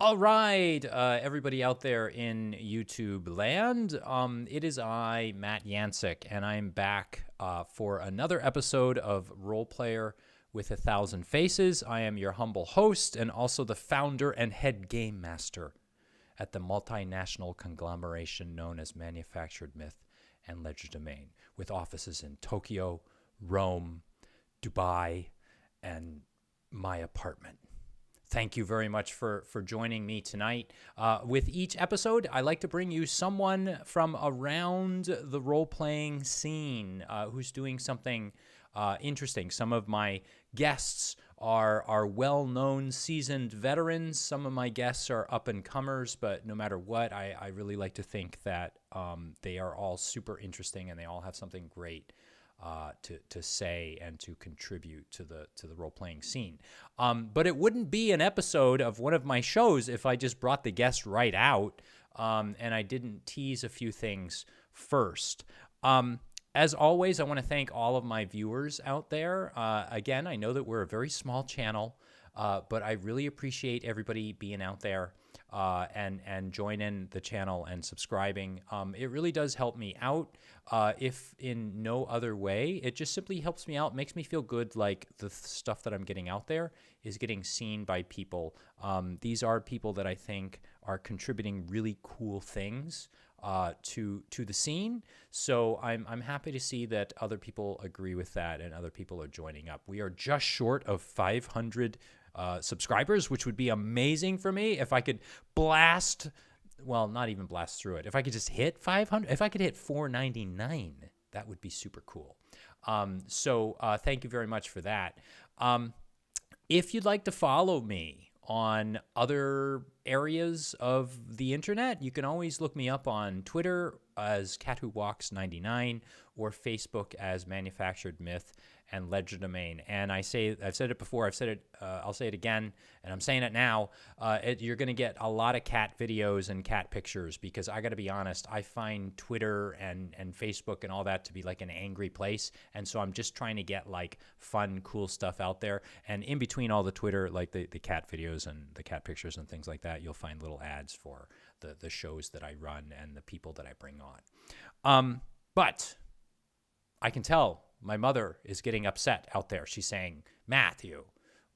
All right, everybody out there in YouTube land, it is I, Matt Yancic, and I'm back for another episode of Role Player with 1,000 Faces. I am your humble host and also the founder and head game master at the multinational conglomeration known as Manufactured Myth and Legerdemain, with offices in Tokyo, Rome, Dubai, and my apartment. Thank you very much for joining me tonight. With each episode, I like to bring you someone from around the role-playing scene who's doing something interesting. Some of my guests are well-known, seasoned veterans. Some of my guests are up-and-comers, but no matter what, I really like to think that they are all super interesting and they all have something great to say and to contribute to the role-playing scene. But it wouldn't be an episode of one of my shows if I just brought the guest right out and I didn't tease a few things first. As always, I want to thank all of my viewers out there. Again, I know that we're a very small channel, but I really appreciate everybody being out there and joining the channel and subscribing. It really does help me out. If in no other way, it just simply helps me out, makes me feel good, like the stuff that I'm getting out there is getting seen by people. These are people that I think are contributing really cool things to the scene. So I'm happy to see that other people agree with that and other people are joining up. We are just short of 500 subscribers, which would be amazing for me if I could blast, well, not even blast through it. If I could just hit 500, if I could hit 499, that would be super cool. So thank you very much for that. If you'd like to follow me on other areas of the internet, you can always look me up on Twitter as CatWhoWalks99 or Facebook as Manufactured Myth and Legerdemain. And I've said it before, I'll say it again, and I'm saying it now. You're going to get a lot of cat videos and cat pictures because I got to be honest, I find Twitter and Facebook and all that to be like an angry place. And so I'm just trying to get like fun, cool stuff out there. And in between all the Twitter, like the cat videos and the cat pictures and things like that, you'll find little ads for the shows that I run and the people that I bring on. But I can tell my mother is getting upset out there. She's saying, Matthew,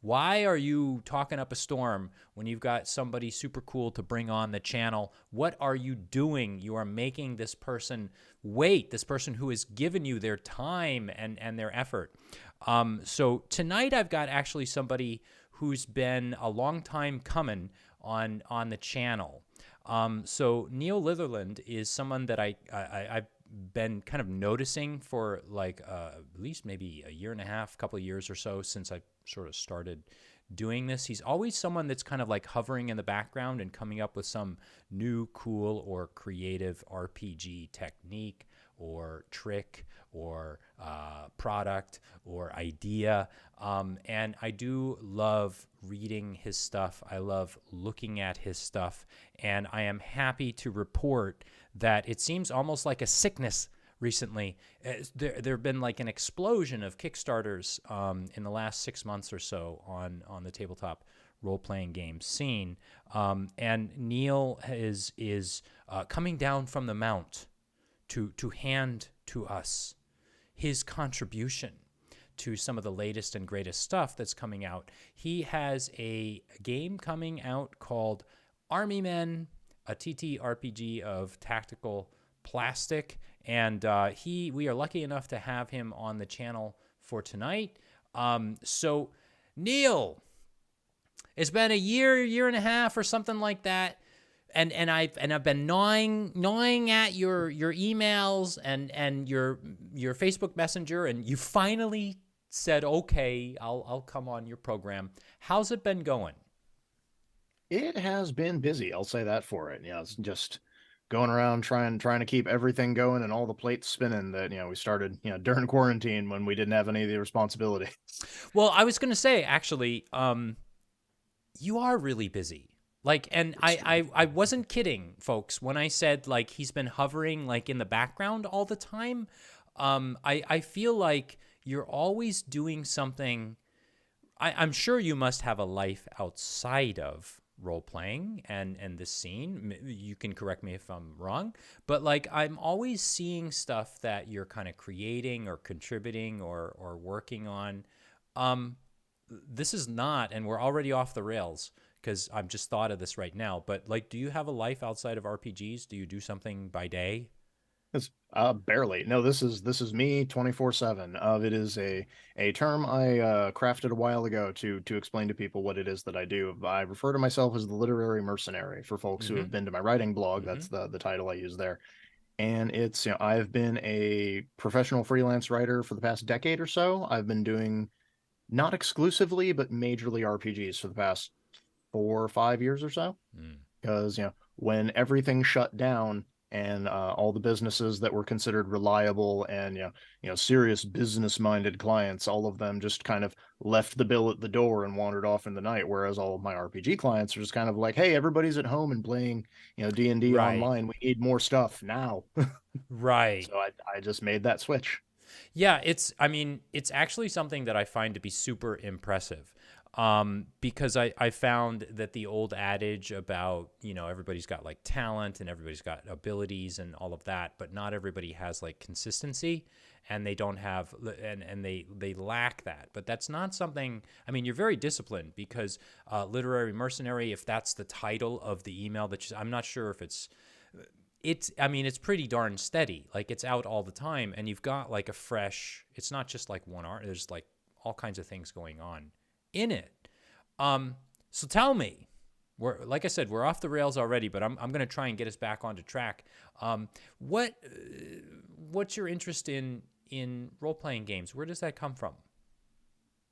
why are you talking up a storm when you've got somebody super cool to bring on the channel? What are you doing? You are making this person wait, this person who has given you their time and their effort. So tonight I've got actually somebody who's been a long time coming on the channel. So Neal Litherland is someone that I've been kind of noticing for like at least maybe a year and a half, couple of years or so since I sort of started doing this. He's always someone that's kind of like hovering in the background and coming up with some new, cool, or creative RPG technique or trick or product or idea. And I do love reading his stuff. I love looking at his stuff. And I am happy to report that it seems almost like a sickness recently. There have been like an explosion of Kickstarters in the last 6 months or so on the tabletop role-playing game scene. And Neal is coming down from the mount to hand to us his contribution to some of the latest and greatest stuff that's coming out. He has a game coming out called Army Men, a TTRPG of tactical plastic, and we are lucky enough to have him on the channel for tonight. So Neal, it's been a year and a half or something like that. And I've been gnawing at your emails and your Facebook Messenger, and you finally said, okay, I'll come on your program. How's it been going? It has been busy, I'll say that for it. Yeah, it's just going around trying to keep everything going and all the plates spinning that, we started, during quarantine when we didn't have any of the responsibility. Well, I was going to say, actually, you are really busy. Like, and I wasn't kidding, folks, when I said, like, he's been hovering, like, in the background all the time. I feel like you're always doing something. I'm sure you must have a life outside of role playing and this scene. You can correct me if I'm wrong, but like I'm always seeing stuff that you're kind of creating or contributing or working on. Um, this is not, and we're already off the rails because I've just thought of this right now. But like, do you have a life outside of RPGs? Do you do something by day? It's barely. No, this is me 24/7. It is a term I crafted a while ago to explain to people what it is that I do. I refer to myself as the literary mercenary for folks who have Mm-hmm. been to my writing blog. Mm-hmm. That's the title I use there. And it's, I've been a professional freelance writer for the past decade or so. I've been doing not exclusively, but majorly RPGs for the past 4 or 5 years or so. Mm. Because when everything shut down and all the businesses that were considered reliable and serious business minded clients, all of them just kind of left the bill at the door and wandered off in the night, whereas all of my RPG clients are just kind of like, hey, everybody's at home and playing D&D Right. online, we need more stuff now. Right. So I just made that switch. Yeah, I mean, it's actually something that I find to be super impressive. Because I found that the old adage about, everybody's got like talent and everybody's got abilities and all of that, but not everybody has like consistency and they don't have, and they lack that. But that's not something, I mean, you're very disciplined because Literary Mercenary, if that's the title of the email I'm not sure if I mean, it's pretty darn steady. Like it's out all the time and you've got like it's not just like one art, there's like all kinds of things going on in it. So tell me, like I said, we're off the rails already, but I'm going to try and get us back onto track. What what's your interest in role playing games? Where does that come from?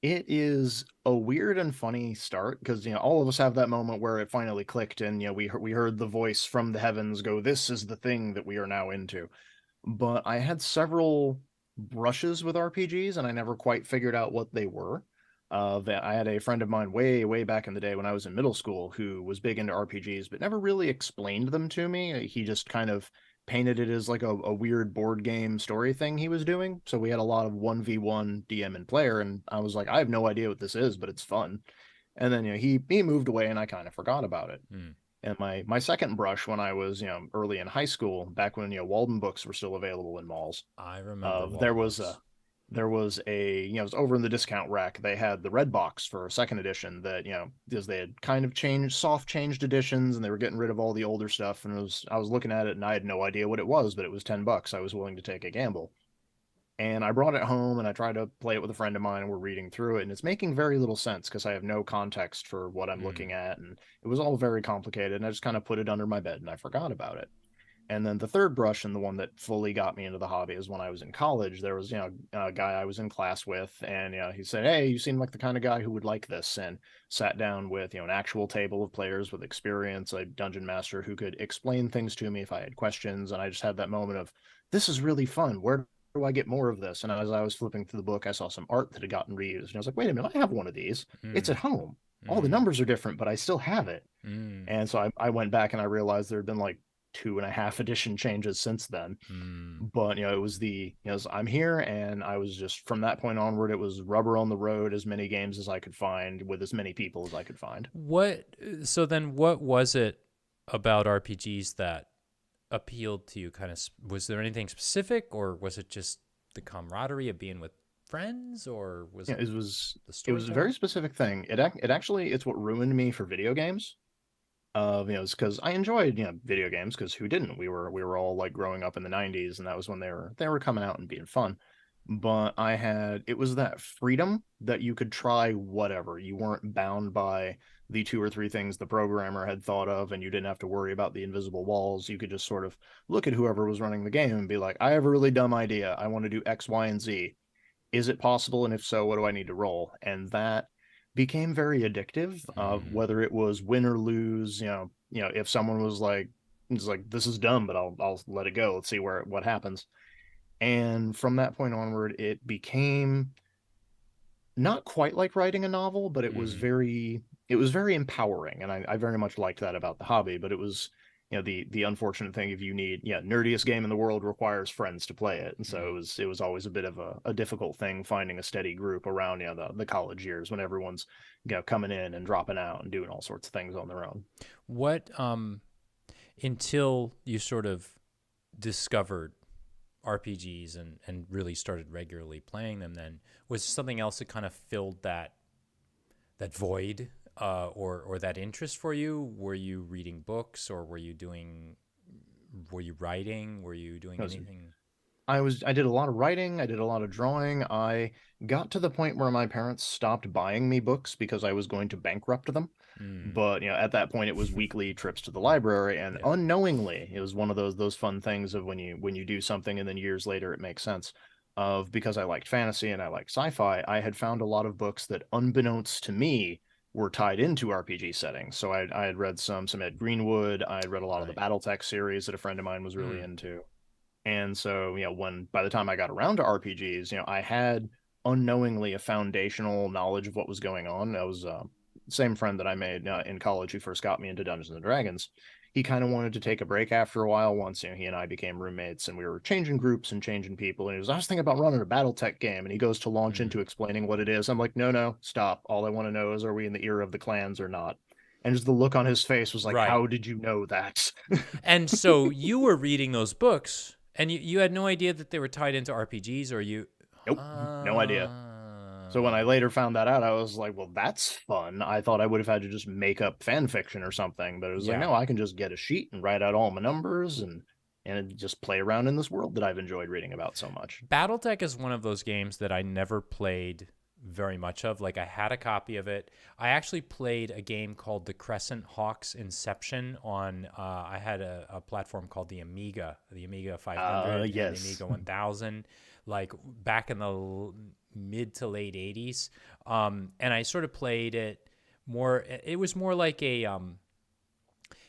It is a weird and funny start because all of us have that moment where it finally clicked and we heard the voice from the heavens go, this is the thing that we are now into. But I had several brushes with RPGs and I never quite figured out what they were. That I had a friend of mine way, way back in the day when I was in middle school who was big into RPGs, but never really explained them to me. He just kind of painted it as like a weird board game story thing he was doing. So we had a lot of 1v1 DM and player, and I was like, I have no idea what this is, but it's fun. And then he moved away and I kind of forgot about it. Hmm. And my second brush when I was early in high school, back when Walden books were still available in malls, I remember there Walden was books. it was over in the discount rack. They had the red box for second edition that because they had kind of changed editions and they were getting rid of all the older stuff. And I was looking at it and I had no idea what it was, but it was $10. I was willing to take a gamble. And I brought it home and I tried to play it with a friend of mine and we're reading through it and it's making very little sense because I have no context for what I'm Hmm. looking at and it was all very complicated and I just kind of put it under my bed and I forgot about it. And then the third brush and the one that fully got me into the hobby is when I was in college. There was, a guy I was in class with, and he said, "Hey, you seem like the kind of guy who would like this." And sat down with, an actual table of players with experience, a dungeon master who could explain things to me if I had questions. And I just had that moment of, "This is really fun. Where do I get more of this?" And as I was flipping through the book, I saw some art that had gotten reused, and I was like, "Wait a minute, I have one of these. It's at Hmm. home. All the Hmm. numbers are different, but I still have it." Hmm. And so I went back and I realized there had been like two and a half edition changes since then. Hmm. But it was I'm here, and I was just from that point onward, it was rubber on the road, as many games as I could find with as many people as I could find. So then what was it about RPGs that appealed to you? Was there anything specific, or was it just the camaraderie of being with friends, or was Yeah, it the it was a very storytelling? specific thing. It actually it's what ruined me for video games. It's because I enjoyed video games because who didn't? We were all like growing up in the '90s, and that was when they were coming out and being fun. But it was that freedom that you could try whatever. You weren't bound by the two or three things the programmer had thought of, and you didn't have to worry about the invisible walls. You could just sort of look at whoever was running the game and be like, I have a really dumb idea. I want to do X, Y, and Z. Is it possible? And if so, what do I need to roll? And that became very addictive. Hmm. Whether it was win or lose, if someone was like, it's like this is dumb, but I'll let it go. Let's see what happens. And from that point onward, it became not quite like writing a novel, but Hmm. it was very empowering, and I very much liked that about the hobby. But the unfortunate thing if you need, nerdiest game in the world requires friends to play it. And so Mm. it was always a bit of a difficult thing finding a steady group around, the college years when everyone's, coming in and dropping out and doing all sorts of things on their own. What until you sort of discovered RPGs and really started regularly playing them, then was something else that kind of filled that void, or that interest for you? Were you reading books, or were you writing? Were you doing Because anything? I did a lot of writing, I did a lot of drawing. I got to the point where my parents stopped buying me books because I was going to bankrupt them. Mm. But at that point it was weekly trips to the library, and Yeah. unknowingly it was one of those fun things of when you do something and then years later it makes sense. Of because I liked fantasy and I liked sci-fi, I had found a lot of books that unbeknownst to me were tied into RPG settings. So I had read some Ed Greenwood, I had read a lot of the Right. BattleTech series that a friend of mine was really Mm. into. And so, when by the time I got around to RPGs, I had unknowingly a foundational knowledge of what was going on. I was same friend that I made in college who first got me into Dungeons and Dragons. He kind of wanted to take a break after a while. Once he and I became roommates, and we were changing groups and changing people. And he was, I was thinking about running a BattleTech game, and he goes to launch Mm. into explaining what it is. I'm like, no, no, stop. All I want to know is, are we in the era of the clans or not? And just the look on his face was like, Right. how did you know that? And so you were reading those books, and you had no idea that they were tied into RPGs, or you. Nope, no idea. So when I later found that out, I was like, well, that's fun. I thought I would have had to just make up fan fiction or something, but it was like, Yeah. no, I can just get a sheet and write out all my numbers and just play around in this world that I've enjoyed reading about so much. BattleTech is one of those games that I never played very much of. Like, I had a copy of it. I actually played a game called the Crescent Hawks Inception on. I had a platform called the Amiga 500 and the Yes. Amiga 1000, like back in the mid to late 80s. And I sort of played it more. It was more like a.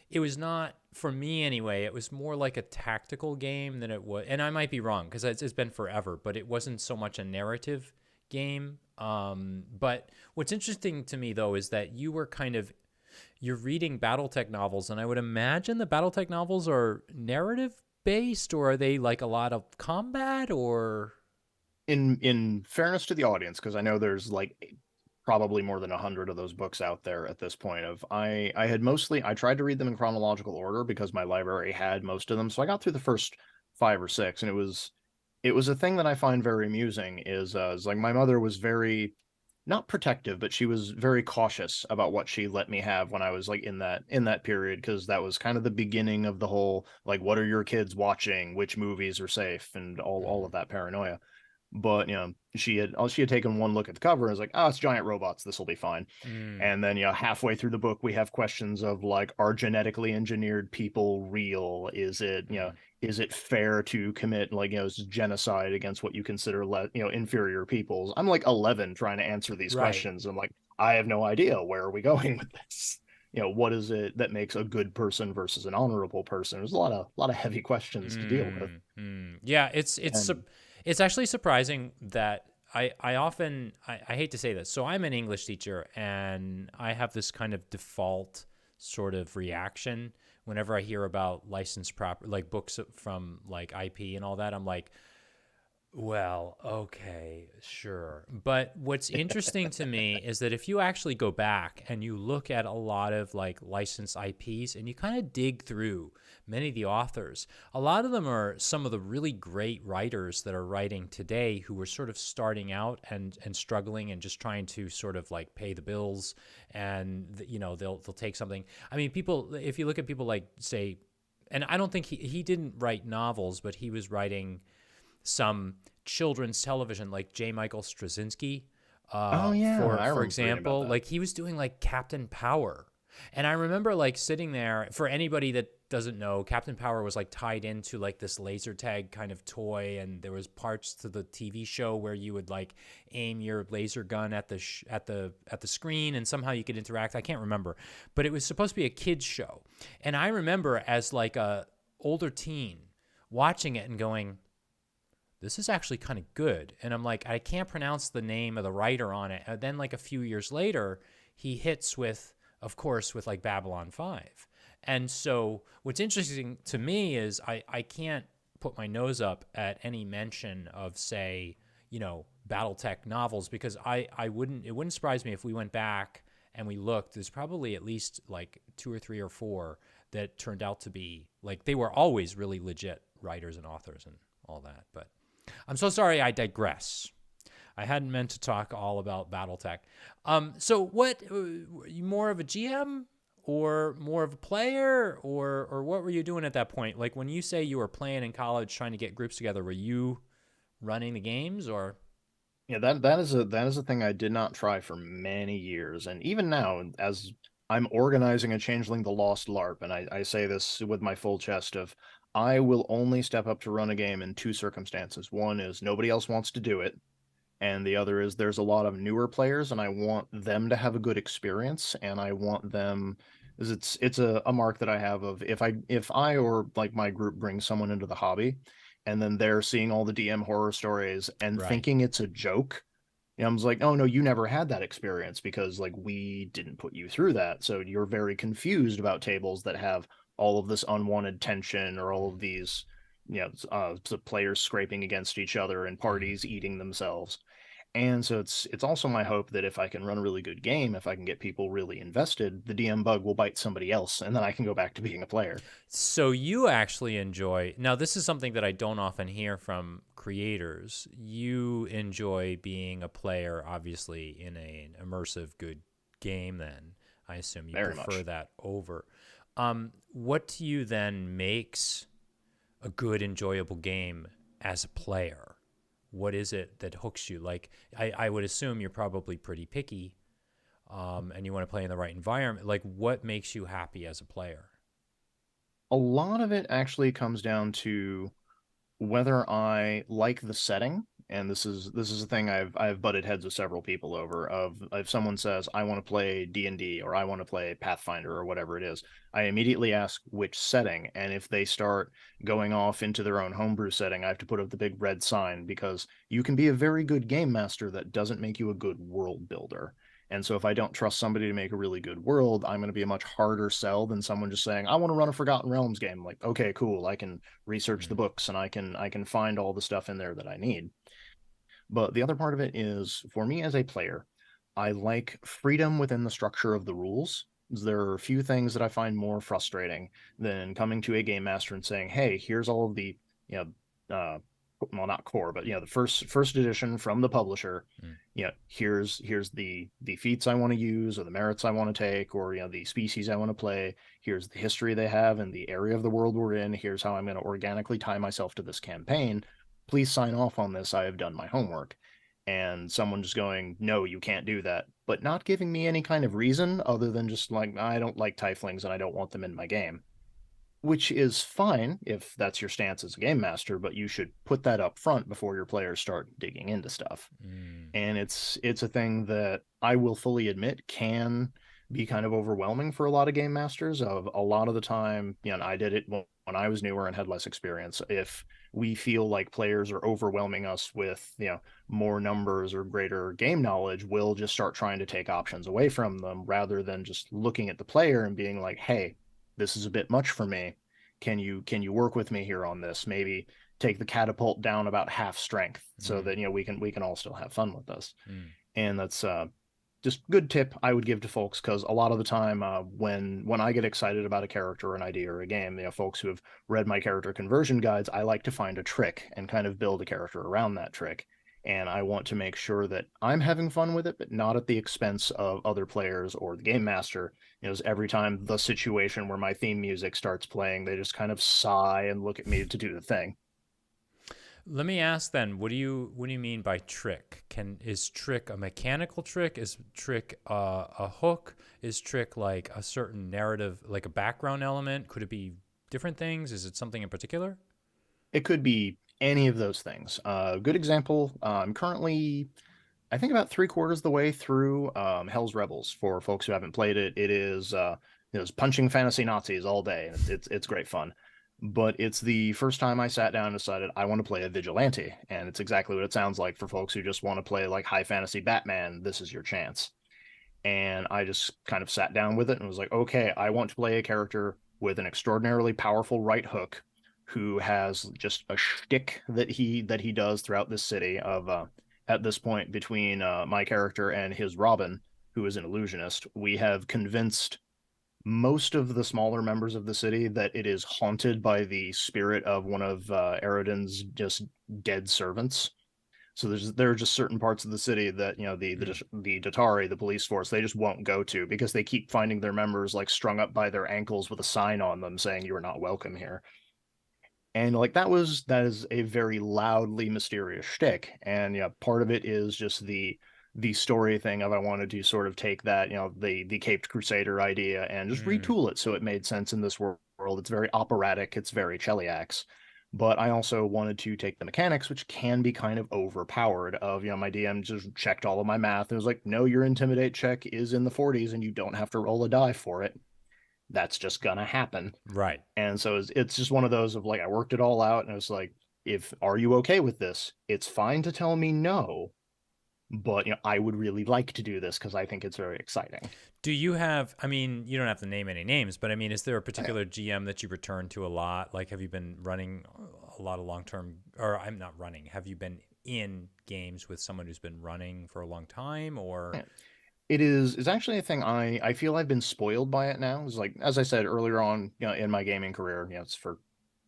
It was not, for me anyway, it was more like a tactical game than it was, and I might be wrong because it's been forever, but it wasn't so much a narrative game. But what's interesting to me though is that you're reading BattleTech novels, and I would imagine the BattleTech novels are narrative based, or are they like a lot of combat, or? In fairness to the audience, because I know there's like probably more than 100 of those books out there at this point, of I tried to read them in chronological order because my library had most of them, so I got through the first 5 or 6, and it was a thing that I find very amusing is like my mother was very not protective, but she was very cautious about what she let me have when I was like in that period, because that was kind of the beginning of the whole like, what are your kids watching, which movies are safe, and all Mhm. of that paranoia. But she had taken one look at the cover and was like, oh, it's giant robots, this will be fine. Mm, And then halfway through the book we have questions of like, are genetically engineered people real? mm. Is it fair to commit like genocide against what you consider inferior peoples? I'm like 11 trying to answer these Right. questions. I'm like, I have no idea, where are we going with this? What is it that makes a good person versus an honorable person? There's a lot of heavy questions to deal with. Yeah, it's And it's actually surprising that I often I hate to say this. So I'm an English teacher, and I have this kind of default sort of reaction whenever I hear about licensed proper like books from like IP and all that. I'm like, well, okay, sure. But what's interesting to me is that if you actually go back and you look at a lot of like licensed IPs and you kind of dig through many of the authors, a lot of them are some of the really great writers that are writing today who were sort of starting out and struggling and just trying to sort of like pay the bills, and they'll take something. I mean, people, if you look at people like, say, and I don't think he didn't write novels, but he was writing some children's television, like J. Michael Straczynski, oh yeah, I for remember reading about example. that. Like, he was doing like Captain Power, and I remember like sitting there. For anybody that doesn't know, Captain Power was like tied into like this laser tag kind of toy, and there was parts to the TV show where you would like aim your laser gun at the at the screen, and somehow you could interact. I can't remember, but it was supposed to be a kids show, and I remember as like a older teen watching it and going, this is actually kind of good. And I'm like, I can't pronounce the name of the writer on it. And then like a few years later, he hits with, of course, with like Babylon 5. And so what's interesting to me is I can't put my nose up at any mention of, say, BattleTech novels, because I wouldn't, it wouldn't surprise me if we went back and we looked. There's probably at least like two or three or four that turned out to be like, they were always really legit writers and authors and all that. But I'm so sorry, I digress. I hadn't meant to talk all about BattleTech. So what, you more of a GM or more of a player, or what were you doing at that point? Like when you say you were playing in college, trying to get groups together, were you running the games or? Yeah, that is a thing I did not try for many years, and even now, as I'm organizing a Changeling the Lost LARP, and I say this with my full chest of, I will only step up to run a game in two circumstances. One is nobody else wants to do it, and the other is there's a lot of newer players, and I want them to have a good experience, and I want them, because it's a mark that I have of, if I or like my group brings someone into the hobby, and then they're seeing all the DM horror stories and Right. thinking it's a joke. I'm just like, oh no, you never had that experience because like we didn't put you through that. So you're very confused about tables that have all of this unwanted tension or all of these, the players scraping against each other and Mm-hmm. parties eating themselves. And so it's also my hope that if I can run a really good game, if I can get people really invested, the DM bug will bite somebody else, and then I can go back to being a player. So you actually enjoy, now this is something that I don't often hear from creators. You enjoy being a player, obviously, in an immersive, good game then. I assume you Very prefer much. that over. What to you then makes a good, enjoyable game as a player? What is it that hooks you? Like, I would assume you're probably pretty picky, and you want to play in the right environment. Like, what makes you happy as a player? A lot of it actually comes down to whether I like the setting, and this is a thing I've butted heads with several people over. Of if someone says I want to play D&D or I want to play Pathfinder or whatever it is, I immediately ask which setting, and if they start going off into their own homebrew setting, I have to put up the big red sign because you can be a very good game master that doesn't make you a good world builder. And so if I don't trust somebody to make a really good world, I'm going to be a much harder sell than someone just saying, I want to run a Forgotten Realms game. Like, okay, cool. I can research the Mm, books and I can find all the stuff in there that I need. But the other part of it is for me as a player, I like freedom within the structure of the rules. There are a few things that I find more frustrating than coming to a game master and saying, "Hey, here's all of the, you well, not core, but the first edition from the publisher. mm, Here's the feats I want to use or the merits I want to take or the species I want to play. Here's the history they have and the area of the world we're in. Here's how I'm going to organically tie myself to this campaign. Please sign off on this. I have done my homework." And someone just going, no, you can't do that, but not giving me any kind of reason other than just like, I don't like tieflings and I don't want them in my game, which is fine if that's your stance as a game master, but you should put that up front before your players start digging into stuff. mm, And it's a thing that I will fully admit can be kind of overwhelming for a lot of game masters. Of a lot of the time, I did it when I was newer and had less experience. If we feel like players are overwhelming us with more numbers or greater game knowledge, we'll just start trying to take options away from them rather than just looking at the player and being like, hey, this is a bit much for me. Can you work with me here on this? Maybe take the catapult down about half strength so mm, that we can all still have fun with this. mm. And that's just good tip I would give to folks because a lot of the time when I get excited about a character or an idea or a game, folks who have read my character conversion guides, I like to find a trick and kind of build a character around that trick. And I want to make sure that I'm having fun with it, but not at the expense of other players or the game master. Every time the situation where my theme music starts playing, they just kind of sigh and look at me to do the thing. Let me ask then, what do you mean by trick? Is trick a mechanical trick? Is trick a hook? Is trick like a certain narrative, like a background element? Could it be different things? Is it something in particular? It could be any of those things. Good example. I'm currently, I think, about three-quarters of the way through Hell's Rebels. For folks who haven't played it, it is it's punching fantasy Nazis all day. It's great fun. But it's the first time I sat down and decided I want to play a vigilante, and it's exactly what it sounds like for folks who just want to play like high fantasy Batman. This is your chance. And I just kind of sat down with it and was like, okay, I want to play a character with an extraordinarily powerful right hook who has just a shtick that he does throughout this city of at this point between my character and his Robin, who is an illusionist, we have convinced most of the smaller members of the city that it is haunted by the spirit of one of Eridan's just dead servants. So there are just certain parts of the city that the Datari, the police force, they just won't go to because they keep finding their members like strung up by their ankles with a sign on them saying you are not welcome here. And like that is a very loudly mysterious shtick. And yeah, part of it is just the story thing of I wanted to sort of take that, the Caped Crusader idea and just Mm, retool it so it made sense in this world. It's very operatic, it's very Cheliax. But I also wanted to take the mechanics, which can be kind of overpowered. Of my DM just checked all of my math. It was like, no, your intimidate check is in the 40s, and you don't have to roll a die for it. That's just gonna happen. right. And so it's just one of those of like I worked it all out, and it was like, if are you okay with this? It's fine to tell me no, but I would really like to do this because I think it's very exciting. Do you have, I mean, you don't have to name any names, but I mean, is there a particular GM that you return to a lot? Like, have you been running a lot of long-term, or I'm not running, have you been in games with someone who's been running for a long time or? It is actually a thing I feel I've been spoiled by it now. It's like as I said earlier on, in my gaming career, it's for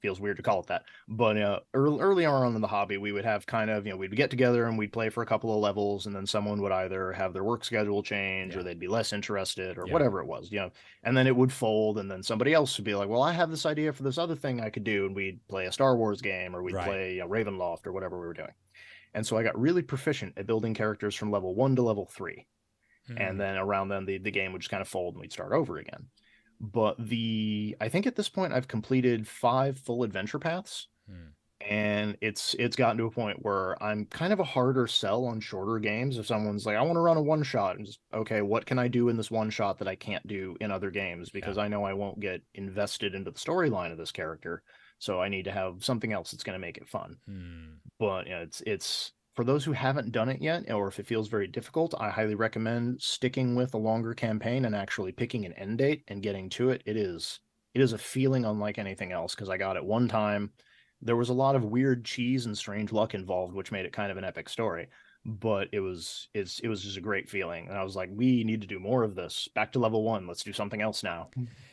feels weird to call it that, but early on in the hobby, we would have kind of we'd get together and we'd play for a couple of levels, and then someone would either have their work schedule change or Yeah. they'd be less interested or Yeah. whatever it was, and then it would fold, and then somebody else would be like, well, I have this idea for this other thing I could do, and we'd play a Star Wars game or we'd Right. play Ravenloft or whatever we were doing. And so I got really proficient at building characters from level 1 to level 3, and Mm, then around then the game would just kind of fold and we'd start over again. But I think at this point I've completed 5 full adventure paths, mm, and it's gotten to a point where I'm kind of a harder sell on shorter games. If someone's like, I want to run a one shot, and just okay, what can I do in this one shot that I can't do in other games? yeah. Because I know I won't get invested into the storyline of this character, so I need to have something else that's going to make it fun. Mm, But it's for those who haven't done it yet, or if it feels very difficult, I highly recommend sticking with a longer campaign and actually picking an end date and getting to it. It is a feeling unlike anything else because I got it one time. There was a lot of weird cheese and strange luck involved, which made it kind of an epic story. But it was just a great feeling. And I was like, we need to do more of this. Back to level 1. Let's do something else now.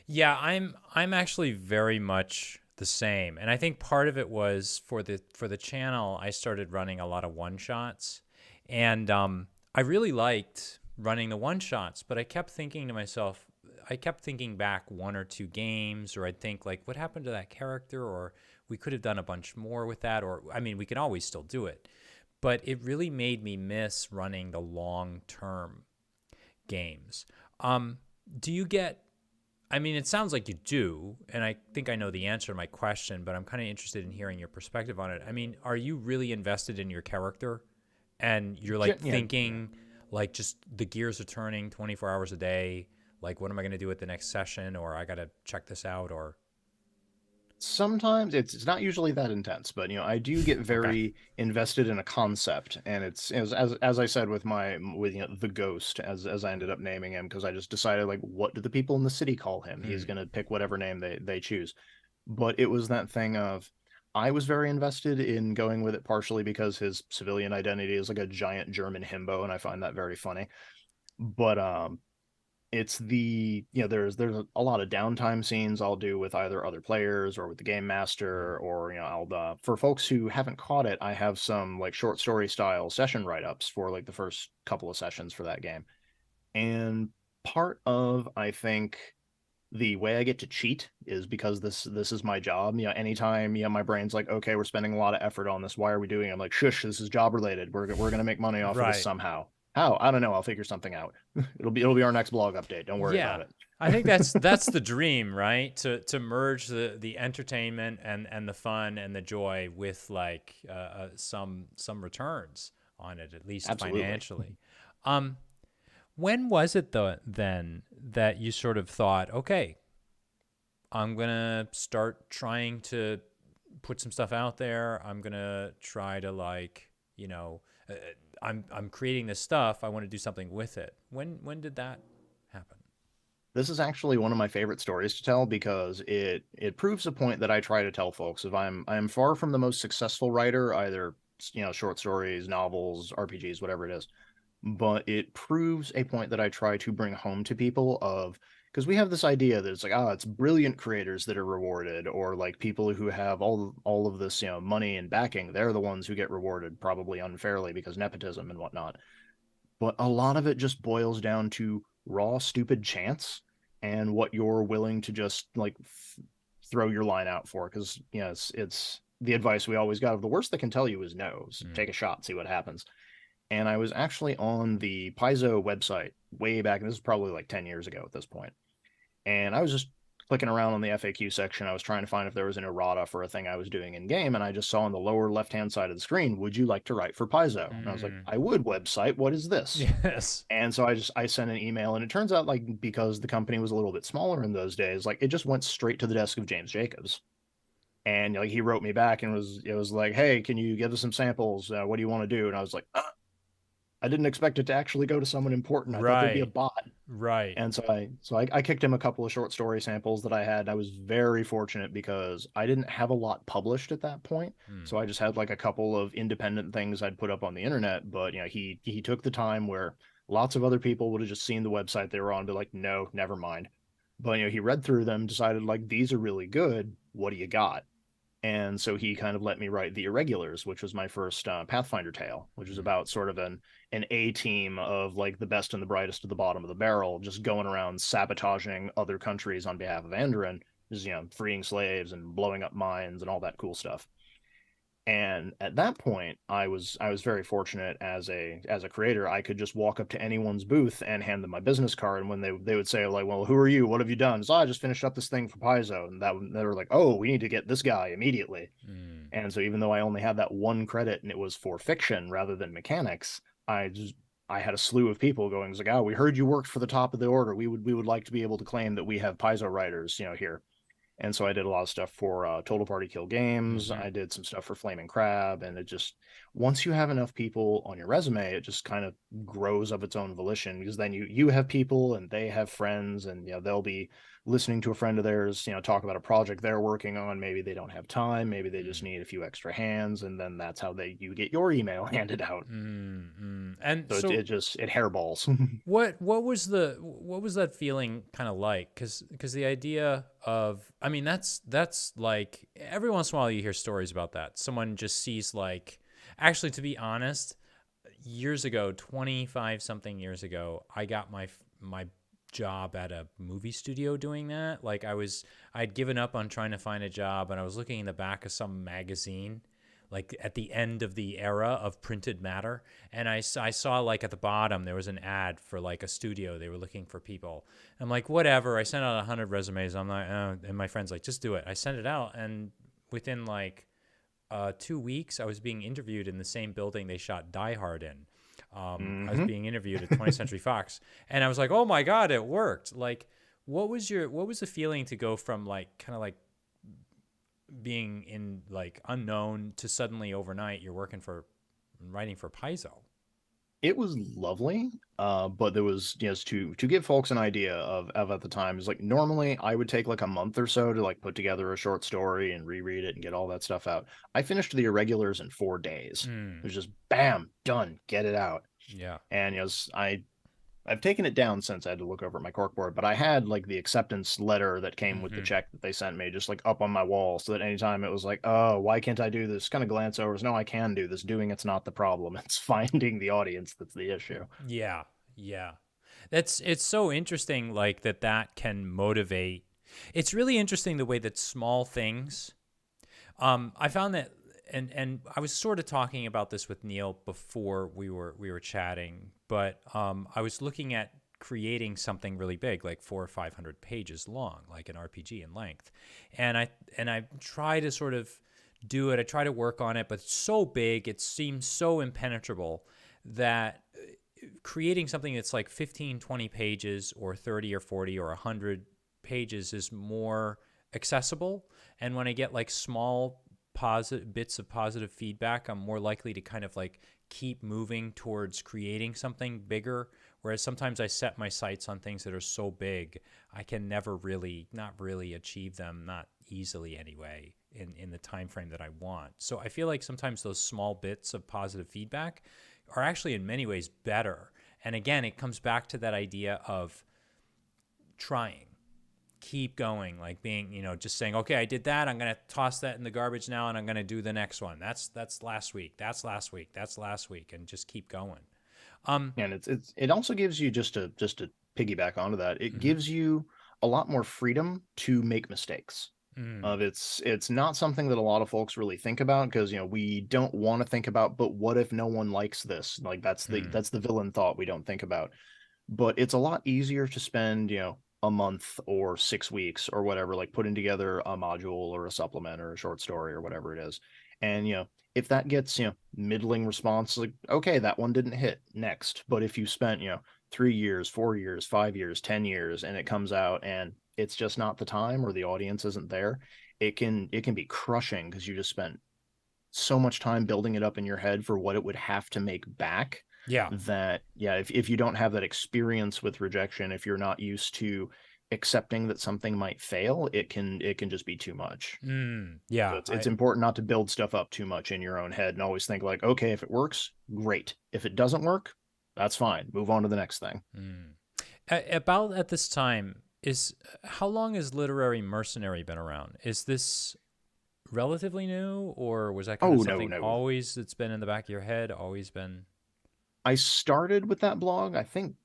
yeah, I'm actually very much the same. And I think part of it was for the channel, I started running a lot of one shots. And I really liked running the one shots, but I kept thinking to myself, I kept thinking back 1 or 2 games, or I'd think like, what happened to that character? Or we could have done a bunch more with that. Or I mean, we can always still do it. But it really made me miss running the long term games. Um, do you get, I mean, it sounds like you do, and I think I know the answer to my question, but I'm kind of interested in hearing your perspective on it. I mean, are you really invested in your character and you're like Yeah, thinking like just the gears are turning 24 hours a day? Like, what am I going to do at the next session? Or I got to check this out or, sometimes it's not usually that intense, but I do get okay. very invested in a concept, and it's as I said with the ghost, as I ended up naming him, because I just decided like, what do the people in the city call him? He's Mm, gonna pick whatever name they choose. But it was that thing of I was very invested in going with it partially because his civilian identity is like a giant German himbo, and I find that very funny. But it's there's a lot of downtime scenes I'll do with either other players or with the game mm, master, or I'll for folks who haven't caught it, I have some like short story style session write-ups for like the first couple of sessions for that game. And part of, I think, the way I get to cheat is because this is my job. Anytime my brain's like, okay, we're spending a lot of effort on this. Why are we doing it? I'm like, shush, this is job related. We're gonna make money off of this right. somehow. How? I don't know. I'll figure something out. It'll be our next blog update. Don't worry Yeah. about it. I think that's the dream, right? To merge the entertainment and the fun and the joy with like some returns on it, at least Absolutely. financially. Um, when was it though then that you sort of thought, okay, I'm gonna start trying to put some stuff out there. I'm gonna try to like, uh, I'm creating this stuff. I want to do something with it. When did that happen? This is actually one of my favorite stories to tell because it proves a point that I try to tell folks. If I'm far from the most successful writer, either short stories, novels, RPGs, whatever it is, but it proves a point that I try to bring home to people of because we have this idea that it's like, it's brilliant creators that are rewarded, or like people who have all of this, money and backing, they're the ones who get rewarded, probably unfairly because nepotism and whatnot. But a lot of it just boils down to raw, stupid chance and what you're willing to just like throw your line out for. Because it's the advice we always got of the worst they can tell you is no. So take a shot, see what happens. And I was actually on the Paizo website way back, and this is probably like 10 years ago at this point. And I was just clicking around on the FAQ section. I was trying to find if there was an errata for a thing I was doing in game, and I just saw on the lower left-hand side of the screen, "Would you like to write for Paizo?" And I was like, Mm. "I would, website. What is this?" Yes. And so I sent an email, and it turns out like because the company was a little bit smaller in those days, like it just went straight to the desk of James Jacobs. And like he wrote me back and it was like, "Hey, can you give us some samples? What do you want to do?" And I was like, I didn't expect it to actually go to someone important. I thought there'd be a Right. bot. Right. And so I kicked him a couple of short story samples that I had. I was very fortunate because I didn't have a lot published at that point. Hmm. So I just had like a couple of independent things I'd put up on the internet. But he took the time where lots of other people would have just seen the website they were on and be like, no, never mind. But he read through them, decided like these are really good. What do you got? And so he kind of let me write The Irregulars, which was my first Pathfinder tale, which was Hmm. about sort of an A team of like the best and the brightest at the bottom of the barrel, just going around sabotaging other countries on behalf of Andoran, just freeing slaves and blowing up mines and all that cool stuff. And at that point, I was very fortunate as a creator. I could just walk up to anyone's booth and hand them my business card, and when they would say like, "Well, who are you? What have you done?" So I just finished up this thing for Paizo, and they were like, "Oh, we need to get this guy immediately." Hmm. And so even though I only had that one credit and it was for fiction rather than mechanics, I had a slew of people going like, "Oh, we heard you worked for the top of the order. We would like to be able to claim that we have Paizo writers, here." And so I did a lot of stuff for Total Party Kill Games. Mm-hmm. I did some stuff for Flaming Crab, and it just once you have enough people on your resume, it just kind of grows of its own volition because then you have people and they have friends, and they'll be listening to a friend of theirs, talk about a project they're working on. Maybe they don't have time, maybe they just need a few extra hands, and then that's how you get your email handed out. Mm-hmm. And So it so just it hairballs. what was that feeling kind of like? Because the idea of, I mean, that's like every once in a while you hear stories about that. Someone just sees like, actually, to be honest, years ago, 25 something years ago, I got my job at a movie studio doing that. Like I'd given up on trying to find a job, and I was looking in the back of some magazine, like at the end of the era of printed matter. And I saw like at the bottom, there was an ad for like a studio. They were looking for people. I'm like, whatever. I sent out 100 resumes. I'm like, and my friend's like, just do it. I sent it out. And within like 2 weeks, I was being interviewed in the same building they shot Die Hard in. I was Hmm. being interviewed at 20th Century Fox, and I was like, "Oh my God, it worked!" Like, what was the feeling to go from like kind of like being in like unknown to suddenly overnight you're working for writing for Paizo? It was lovely, but there was just to give folks an idea of at the time is like normally I would take like a month or so to like put together a short story and reread it and get all that stuff out. I finished The Irregulars in 4 days. It Mm, was just bam, done, get it out. yeah. And I've taken it down since I had to look over at my corkboard, but I had like the acceptance letter that came with the Hmm. check that they sent me just like up on my wall so that anytime it was like, oh, why can't I do this? Kind of glance over. No, I can do this. Doing it's not the problem. It's finding the audience that's the issue. Yeah, yeah. It's so interesting, like that can motivate. It's really interesting the way that small things. I found that, and I was sort of talking about this with Neal before we were chatting, but I was looking at creating something really big, like 400 or 500 pages long, like an RPG in length, and I try to sort of do it. I try to work on it, but it's so big, it seems so impenetrable that creating something that's like 15, 20 pages or 30 or 40 or 100 pages is more accessible. And when I get like small positive bits of positive feedback, I'm more likely to kind of like keep moving towards creating something bigger Whereas sometimes I set my sights on things that are so big, I can never really, not really achieve them, not easily anyway, in the time frame that I want. So I feel like sometimes those small bits of positive feedback are actually in many ways better. And again, it comes back to that idea of trying, keep going, like being, just saying, okay, I did that. I'm going to toss that in the garbage now, and I'm going to do the next one. That's last week. That's last week. That's last week. And just keep going. And it also gives you, just to piggyback onto that, it gives you a lot more freedom to make mistakes. It's not something that a lot of folks really think about, because we don't want to think about, but what if no one likes this? Like that's the villain thought we don't think about. But it's a lot easier to spend a month or 6 weeks or whatever, like putting together a module or a supplement or a short story or whatever it is. And if that gets middling response, like, okay, that one didn't hit, next. But if you spent 3 years, 4 years, 5 years, 10 years, and it comes out and it's just not the time, or the audience isn't there, it can be crushing, because you just spent so much time building it up in your head for what it would have to make back. Yeah. That if you don't have that experience with rejection, if you're not used to accepting that something might fail, it can just be too much. Yeah. So it's important not to build stuff up too much in your own head, and always think like, okay, if it works, great. If it doesn't work, that's fine. Move on to the next thing. About at this time, how long has Literary Mercenary been around? Is this relatively new, or was that kind of something always that's been in the back of your head, always been? I started with that blog, I think,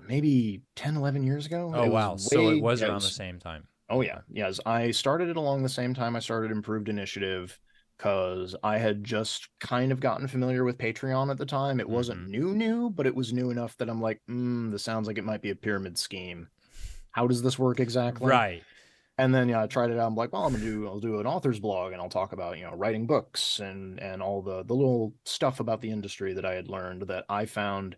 maybe 10, 11 years ago. Oh, wow. So it was around the same time. Oh, yeah. Yes. I started it along the same time I started Improved Initiative, because I had just kind of gotten familiar with Patreon at the time. It wasn't new, but it was new enough that I'm like, this sounds like it might be a pyramid scheme. How does this work exactly? Right. And then I tried it out. I'm like, well, I'll do an author's blog, and I'll talk about writing books and all the little stuff about the industry that I had learned, that I found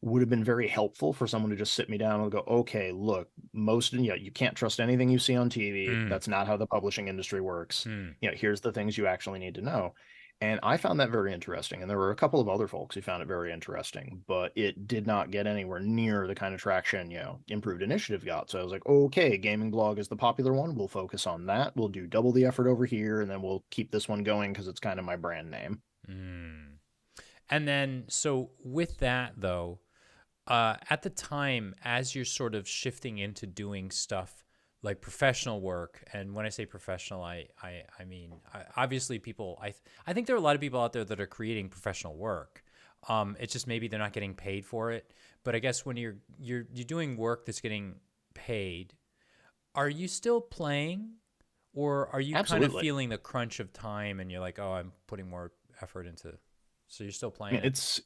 would have been very helpful for someone to just sit me down and go, okay, look, you can't trust anything you see on TV. That's not how the publishing industry works. Here's the things you actually need to know. And I found that very interesting. And there were a couple of other folks who found it very interesting, but it did not get anywhere near the kind of traction, Improved Initiative got. So I was like, okay, gaming blog is the popular one. We'll focus on that. We'll do double the effort over here, and then we'll keep this one going because it's kind of my brand name. And then, so with that though, at the time, as you're sort of shifting into doing stuff like professional work, and when I say professional, I mean, obviously people, I think there are a lot of people out there that are creating professional work. It's just maybe they're not getting paid for it. But I guess when you're doing work that's getting paid, are you still playing, or are you kind of feeling the crunch of time and you're like, oh, I'm putting more effort into, so you're still playing? It's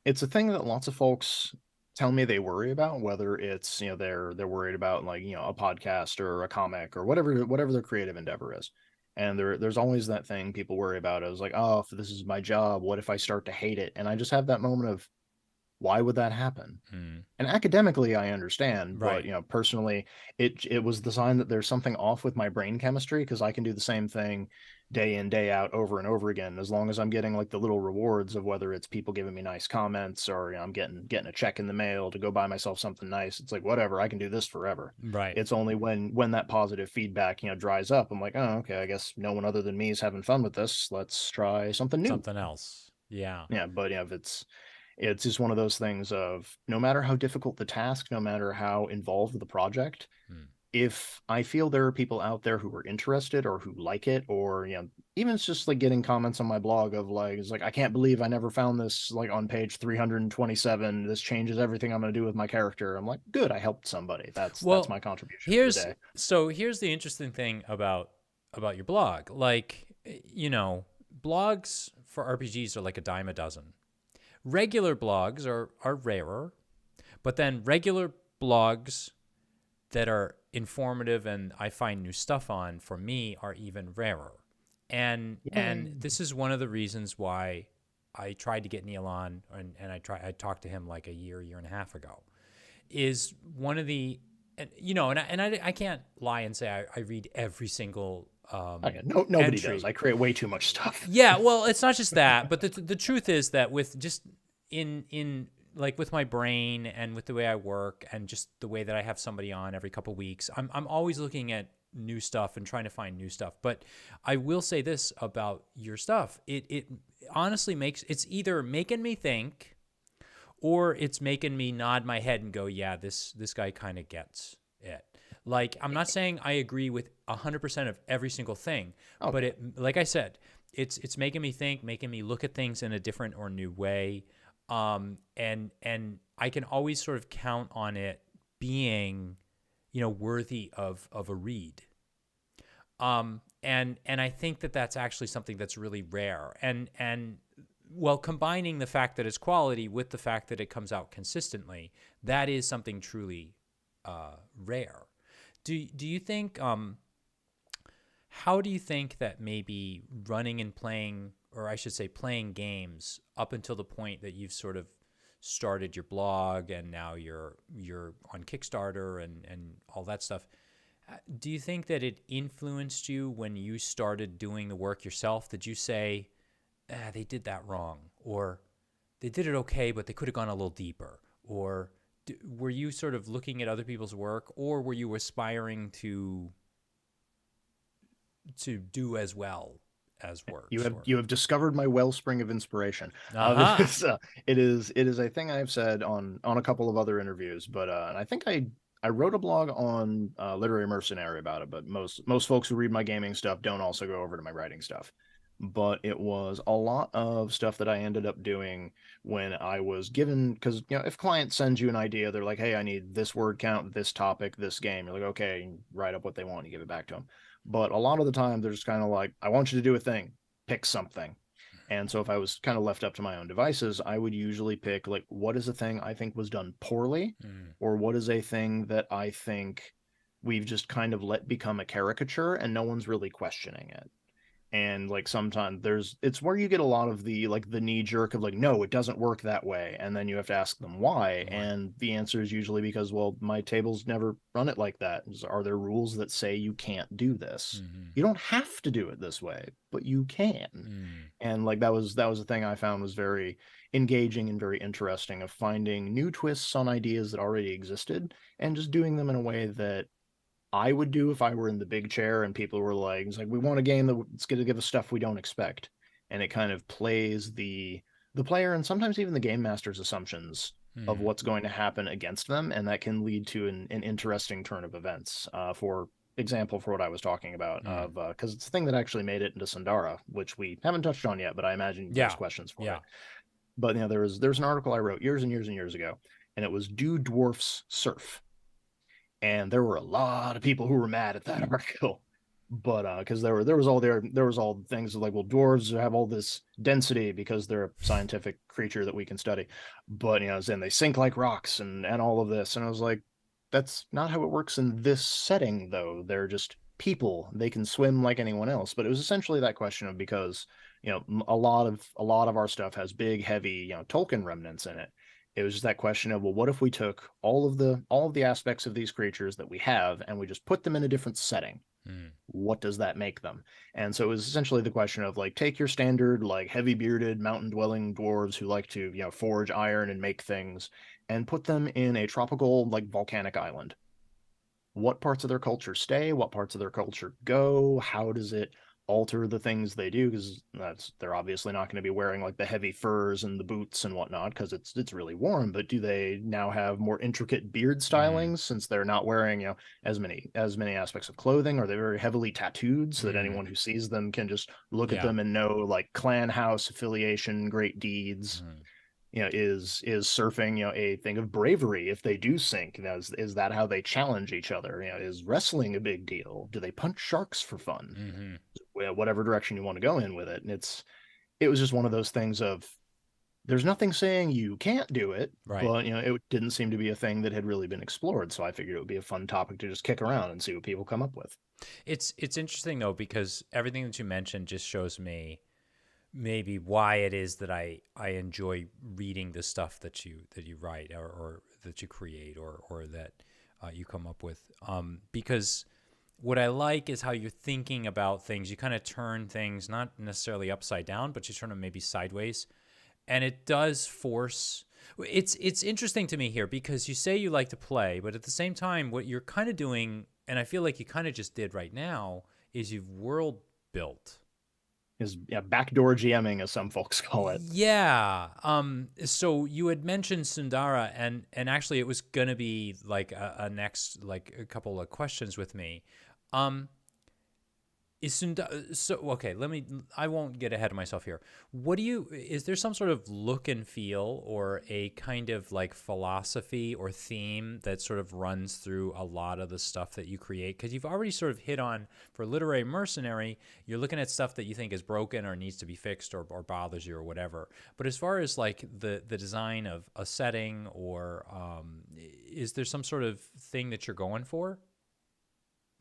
a thing that lots of folks tell me they worry about, whether it's they're worried about like a podcast or a comic or whatever their creative endeavor is. And there's always that thing people worry about. I was like, oh, if this is my job, what if I start to hate it? And I just have that moment of, why would that happen? And academically, I understand, right. But personally, it was the sign that there's something off with my brain chemistry, because I can do the same thing day in, day out, over and over again, as long as I'm getting like the little rewards of whether it's people giving me nice comments, or I'm getting a check in the mail to go buy myself something nice. It's like, whatever, I can do this forever. Right. It's only when that positive feedback dries up, I'm like, oh, okay, I guess no one other than me is having fun with this. Let's try something new, something else. Yeah. But if it's just one of those things of, no matter how difficult the task, no matter how involved the project, if I feel there are people out there who are interested or who like it, or even it's just like getting comments on my blog of like, it's like, I can't believe I never found this, like on page 327, this changes everything I'm going to do with my character. I'm like, good, I helped somebody. That's my contribution today. So here's the interesting thing about your blog. Like, blogs for RPGs are like a dime a dozen. Regular blogs are rarer, but then regular blogs that are informative and I find new stuff on, for me, are even rarer. And this is one of the reasons why I tried to get Neal on, and I talked to him like a year and a half ago, is one of the, I can't lie and say I read every single nobody entry. does. I create way too much stuff. Yeah, well, it's not just that, but the truth is that with just in like with my brain and with the way I work and just the way that I have somebody on every couple weeks, I'm always looking at new stuff and trying to find new stuff. But I will say this about your stuff. It honestly it's either making me think or it's making me nod my head and go, yeah, this guy kind of gets it. Like, I'm not saying I agree with 100% of every single thing, but Okay. like I said, it's making me think, making me look at things in a different or new way. And I can always sort of count on it being, worthy of a read. And I think that that's actually something that's really rare. And well, combining the fact that it's quality with the fact that it comes out consistently, that is something truly rare. Do you think how do you think that maybe running and playing, or I should say playing games up until the point that you've sort of started your blog and now you're on Kickstarter and all that stuff, do you think that it influenced you when you started doing the work yourself? Did you say, they did that wrong, or they did it okay, but they could have gone a little deeper? Or were you sort of looking at other people's work, or were you aspiring to do as well as You works? have Or you have discovered my wellspring of inspiration. aha, It is a thing I've said on a couple of other interviews, but and I think I wrote a blog on Literary Mercenary about it, but most folks who read my gaming stuff don't also go over to my writing stuff. But it was a lot of stuff that I ended up doing when I was given, because if client sends you an idea, they're like, hey, I need this word count, this topic, this game. You're like, okay, write up what they want, you give it back to them. But a lot of the time, they're just kind of like, I want you to do a thing, pick something. And so if I was kind of left up to my own devices, I would usually pick like, what is a thing I think was done poorly, mm, or what is a thing that I think we've just kind of let become a caricature and no one's really questioning it. And like sometimes it's where you get a lot of the like the knee jerk of like, no, it doesn't work that way, and then you have to ask them why, right, and the answer is usually because, well, my tables never run it like that. Are there rules that say you can't do this? mm-hmm, You don't have to do it this way, but you can. mm, And like that was the thing I found was very engaging and very interesting, of finding new twists on ideas that already existed and just doing them in a way that I would do if I were in the big chair and people were like, it's like, we want a game that's going to give us stuff we don't expect. And it kind of plays the player and sometimes even the game master's assumptions of mm, what's going to happen against them. And that can lead to an interesting turn of events. For example, for what I was talking about, mm. of because it's the thing that actually made it into Sundara, which we haven't touched on yet, but I imagine there's Yeah, questions for yeah. it. But there's an article I wrote years and years and years ago, and it was Do Dwarfs Surf? And there were a lot of people who were mad at that article. But because there was all the things like, well, dwarves have all this density because they're a scientific creature that we can study, but then they sink like rocks and all of this, and I was like, that's not how it works in this setting, though. They're just people; they can swim like anyone else. But it was essentially that question of, because a lot of our stuff has big, heavy, Tolkien remnants in it. It was just that question of, well, what if we took all of the aspects of these creatures that we have and we just put them in a different setting? Mm, What does that make them? And so it was essentially the question of, like, take your standard like heavy bearded mountain dwelling dwarves who like to forge iron and make things, and put them in a tropical like volcanic island. What parts of their culture stay, what parts of their culture go, how does it alter the things they do? Because they're obviously not going to be wearing like the heavy furs and the boots and whatnot because it's really warm. But do they now have more intricate beard mm, stylings since they're not wearing as many aspects of clothing? Are they very heavily tattooed so that mm, anyone who sees them can just look at yeah. them and know like clan house affiliation, great deeds? Mm, Is surfing a thing of bravery if they do sink? Is that how they challenge each other? Is wrestling a big deal? Do they punch sharks for fun? mm-hmm, Whatever direction you want to go in with it. And it was just one of those things of, there's nothing saying you can't do it, right. but it didn't seem to be a thing that had really been explored, so I figured it would be a fun topic to just kick around and see what people come up with. It's interesting though, because everything that you mentioned just shows me maybe why it is that I enjoy reading the stuff that you write, or that you create, or that you come up with. Because what I like is how you're thinking about things. You kind of turn things not necessarily upside down, but you turn them maybe sideways, and it does force. It's interesting to me here because you say you like to play, but at the same time, what you're kind of doing, and I feel like you kind of just did right now, is you've world built. Is yeah, backdoor GMing, as some folks call it. Yeah. So you had mentioned Sundara, and actually, it was gonna be like a next like a couple of questions with me. Um, Is Sundar so okay? I won't get ahead of myself here. What do you? Is there some sort of look and feel, or a kind of like philosophy or theme that sort of runs through a lot of the stuff that you create? Because you've already sort of hit on for Literary Mercenary, you're looking at stuff that you think is broken or needs to be fixed or bothers you or whatever. But as far as like the design of a setting, or is there some sort of thing that you're going for?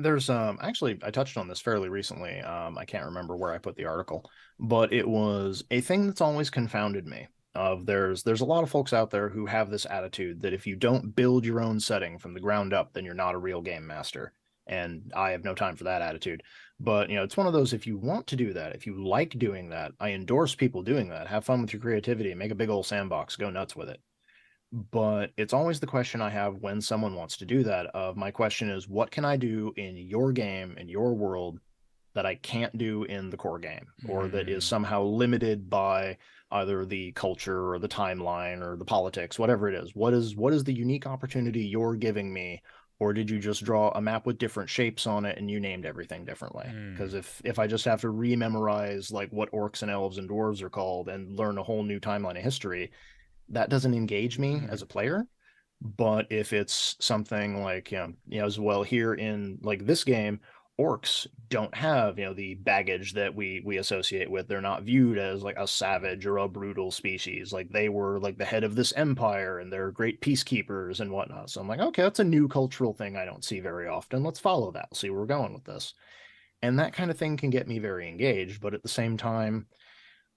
There's actually I touched on this fairly recently. I can't remember where I put the article, but it was a thing that's always confounded me. Of there's a lot of folks out there who have this attitude that if you don't build your own setting from the ground up, then you're not a real game master. And I have no time for that attitude. But it's one of those, if you want to do that, if you like doing that, I endorse people doing that. Have fun with your creativity, make a big old sandbox, go nuts with it. But it's always the question I have when someone wants to do that. Of my question is, what can I do in your game, in your world, that I can't do in the core game, or that is Mm, somehow limited by either the culture or the timeline or the politics, whatever it is. What is the unique opportunity you're giving me? Or did you just draw a map with different shapes on it and you named everything differently? Because mm, if I just have to rememorize like what orcs and elves and dwarves are called and learn a whole new timeline of history, that doesn't engage me mm, as a player. But if it's something like, as well here in like this game, orcs don't have, the baggage that we associate with. They're not viewed as like a savage or a brutal species. Like they were like the head of this empire and they're great peacekeepers and whatnot. So I'm like, okay, that's a new cultural thing I don't see very often. Let's follow that. See where we're going with this. And that kind of thing can get me very engaged. But at the same time,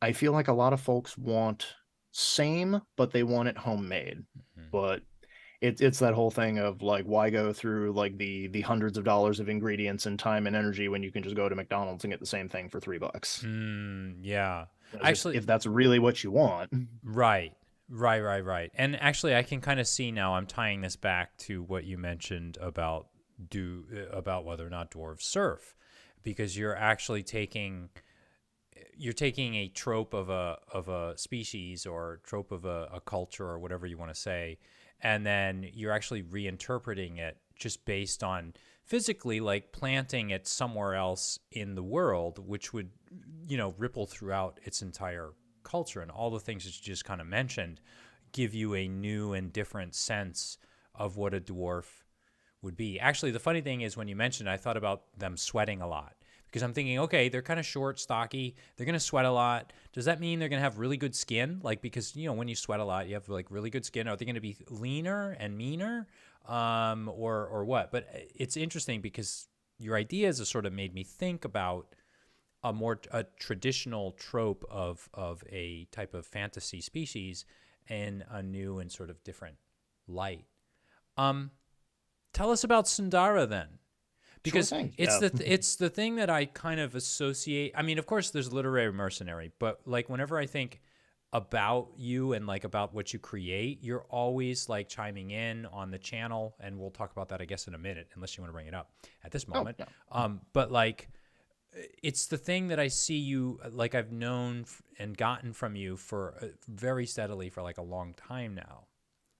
I feel like a lot of folks want same, but they want it homemade. mm. But it's that whole thing of like, why go through like the hundreds of dollars of ingredients and time and energy when you can just go to McDonald's and get the same thing for $3? Yeah. Because Actually, if that's really what you want. right. Right. And actually I can kind of see now I'm tying this back to what you mentioned about about whether or not dwarves surf, because you're taking a trope of a species or trope of a culture or whatever you want to say, and then you're actually reinterpreting it just based on physically like planting it somewhere else in the world, which would ripple throughout its entire culture, and all the things that you just kind of mentioned give you a new and different sense of what a dwarf would be. Actually, the funny thing is when you mentioned it, I thought about them sweating a lot, because I'm thinking, okay, they're kind of short, stocky. They're going to sweat a lot. Does that mean they're going to have really good skin? Like, because, when you sweat a lot, you have like really good skin. Are they going to be leaner and meaner? Or what? But it's interesting because your ideas have sort of made me think about a traditional trope of a type of fantasy species in a new and sort of different light. Um, Tell us about Sundara then, Sure because thing. it's Yeah. the thing that I kind of associate. I mean, of course, there's Literary Mercenary, but like whenever I think about you and like about what you create, you're always like chiming in on the channel, and we'll talk about that, I guess, in a minute, unless you want to bring it up at this Oh, moment. yeah. But like, it's the thing that I see you like I've known and gotten from you for very steadily for like a long time now.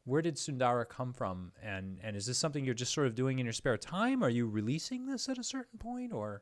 Where did Sundara come from, and is this something you're just sort of doing in your spare time? Are you releasing this at a certain point, or?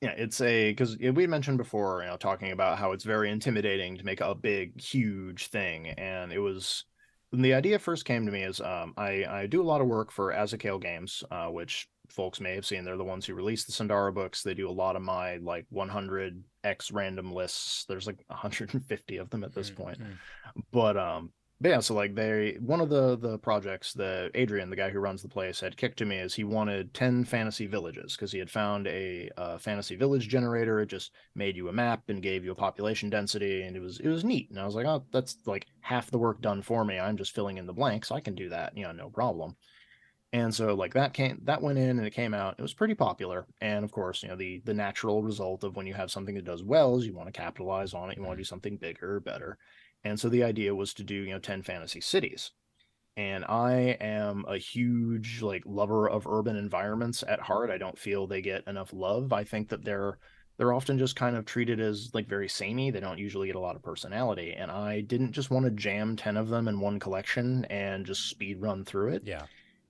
Yeah, it's a because we mentioned before, talking about how it's very intimidating to make a big, huge thing, and it was when the idea first came to me is I do a lot of work for Azakale Games, which folks may have seen. They're the ones who release the Sundara books. They do a lot of my like 100x random lists. There's like 150 of them at this point. Mm-hmm. But yeah, so like they one of the projects that Adrian, the guy who runs the place, had kicked to me is he wanted 10 fantasy villages because he had found a fantasy village generator. It just made you a map and gave you a population density, and it was neat. And I was like, oh, that's like half the work done for me. I'm just filling in the blanks. I can do that, no problem. And so like that went in and it came out. It was pretty popular. And of course, the natural result of when you have something that does well is you want to capitalize on it. You want to do something bigger, better. And so the idea was to do, 10 fantasy cities. And I am a huge like lover of urban environments at heart. I don't feel they get enough love. I think that they're often just kind of treated as like very samey. They don't usually get a lot of personality. And I didn't just want to jam 10 of them in one collection and just speed run through it. Yeah.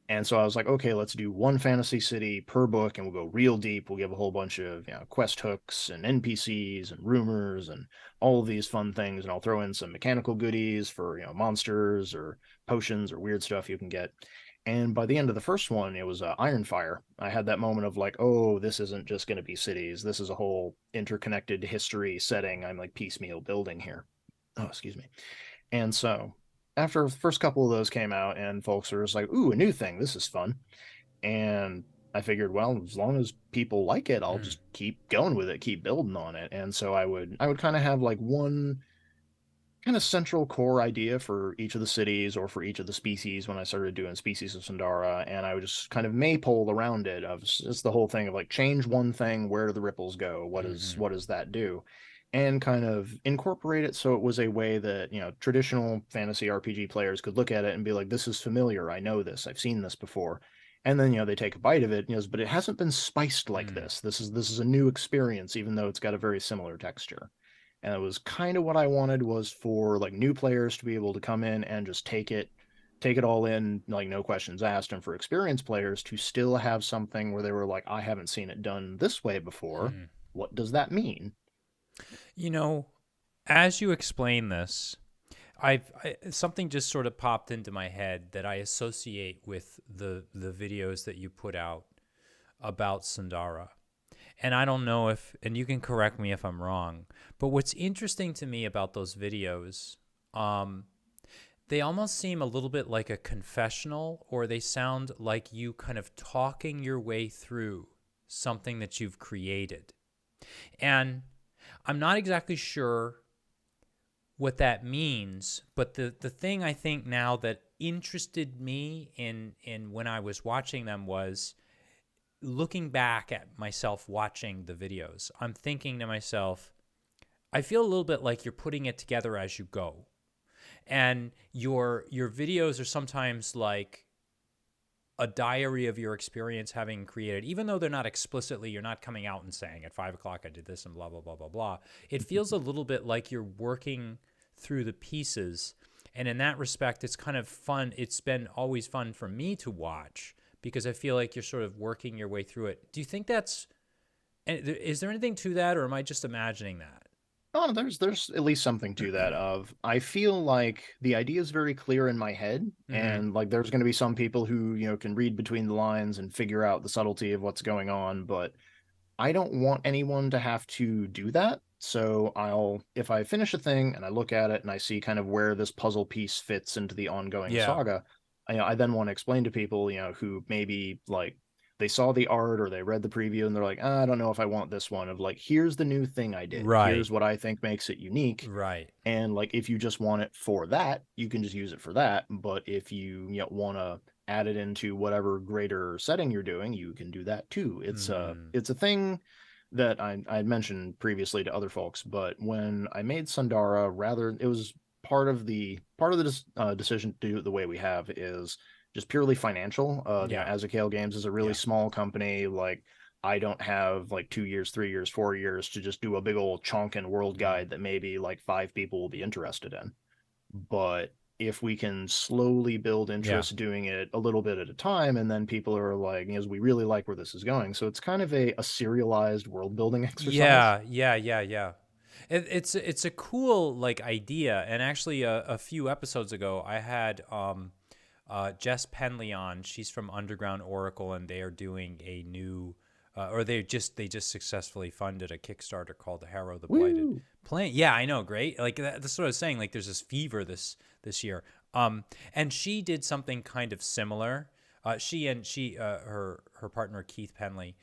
And so I was like, okay, let's do one fantasy city per book and we'll go real deep. We'll give a whole bunch of, quest hooks and NPCs and rumors and all of these fun things. And I'll throw in some mechanical goodies for, monsters or potions or weird stuff you can get. And by the end of the first one, it was Iron Fire. I had that moment of like, oh, this isn't just going to be cities. This is a whole interconnected history setting. I'm like piecemeal building here. Oh, excuse me. And so after the first couple of those came out and folks were just like, ooh, a new thing, this is fun. And I figured, well, as long as people like it, I'll Mm. just keep going with it, keep building on it. And so I would kind of have like one kind of central core idea for each of the cities or for each of the species when I started doing Species of Sundara, and I would just kind of maypole around it of just the whole thing of like change one thing, where do the ripples go? Mm-hmm. What does that do? And kind of incorporate it so it was a way that, traditional fantasy RPG players could look at it and be like, this is familiar, I know this, I've seen this before. And then, they take a bite of it, but it hasn't been spiced like Mm. this. This is a new experience, even though it's got a very similar texture. And it was kind of what I wanted was for like new players to be able to come in and just take it all in, like no questions asked, and for experienced players to still have something where they were like, I haven't seen it done this way before. Mm. What does that mean? You know, as you explain this, something just sort of popped into my head that I associate with the videos that you put out about Sundara. And I don't know if, and you can correct me if I'm wrong, but what's interesting to me about those videos, they almost seem a little bit like a confessional, or they sound like you kind of talking your way through something that you've created. And I'm not exactly sure what that means, but the thing I think now that interested me in when I was watching them was looking back at myself watching the videos. I'm thinking to myself, I feel a little bit like you're putting it together as you go. And your videos are sometimes like a diary of your experience having created, even though they're not explicitly, you're not coming out and saying at 5 o'clock I did this and blah, blah, blah, blah, blah. It feels a little bit like you're working through the pieces. And in that respect, it's kind of fun. It's been always fun for me to watch because I feel like you're sort of working your way through it. Do you think is there anything to that, or am I just imagining that? Oh, there's at least something to that of I feel like the idea is very clear in my head, Mm-hmm. and like there's going to be some people who, can read between the lines and figure out the subtlety of what's going on, but I don't want anyone to have to do that. So if I finish a thing and I look at it and I see kind of where this puzzle piece fits into the ongoing Yeah. saga, I then want to explain to people, who maybe like they saw the art or they read the preview and they're like, I don't know if I want this one, of like, here's the new thing I did. Right. Here's what I think makes it unique. Right. And like, if you just want it for that, you can just use it for that. But if you want to add it into whatever greater setting you're doing, you can do that too. Mm-hmm. It's a thing that I had mentioned previously to other folks. But when I made Sundara, rather it was part of the decision to do it the way we have is just purely financial. Yeah. Azakale Games is a really Yeah. small company. Like I don't have like 2 years, 3 years, 4 years to just do a big old chonkin world Mm. guide that maybe like five people will be interested in. But if we can slowly build Yeah. interest doing it a little bit at a time, and then people are like, we really like where this is going. So it's kind of a serialized world building exercise. Yeah. Yeah. Yeah. Yeah. It's a cool like idea, and actually a few episodes ago I had Jess Penley on. She's from Underground Oracle, and they are doing a new, or they just successfully funded a Kickstarter called Harrow the Blighted. Woo! Playing, yeah, I know, great. Like that's what I was saying. Like there's this fever this year. And she did something kind of similar. Her partner Keith Penley.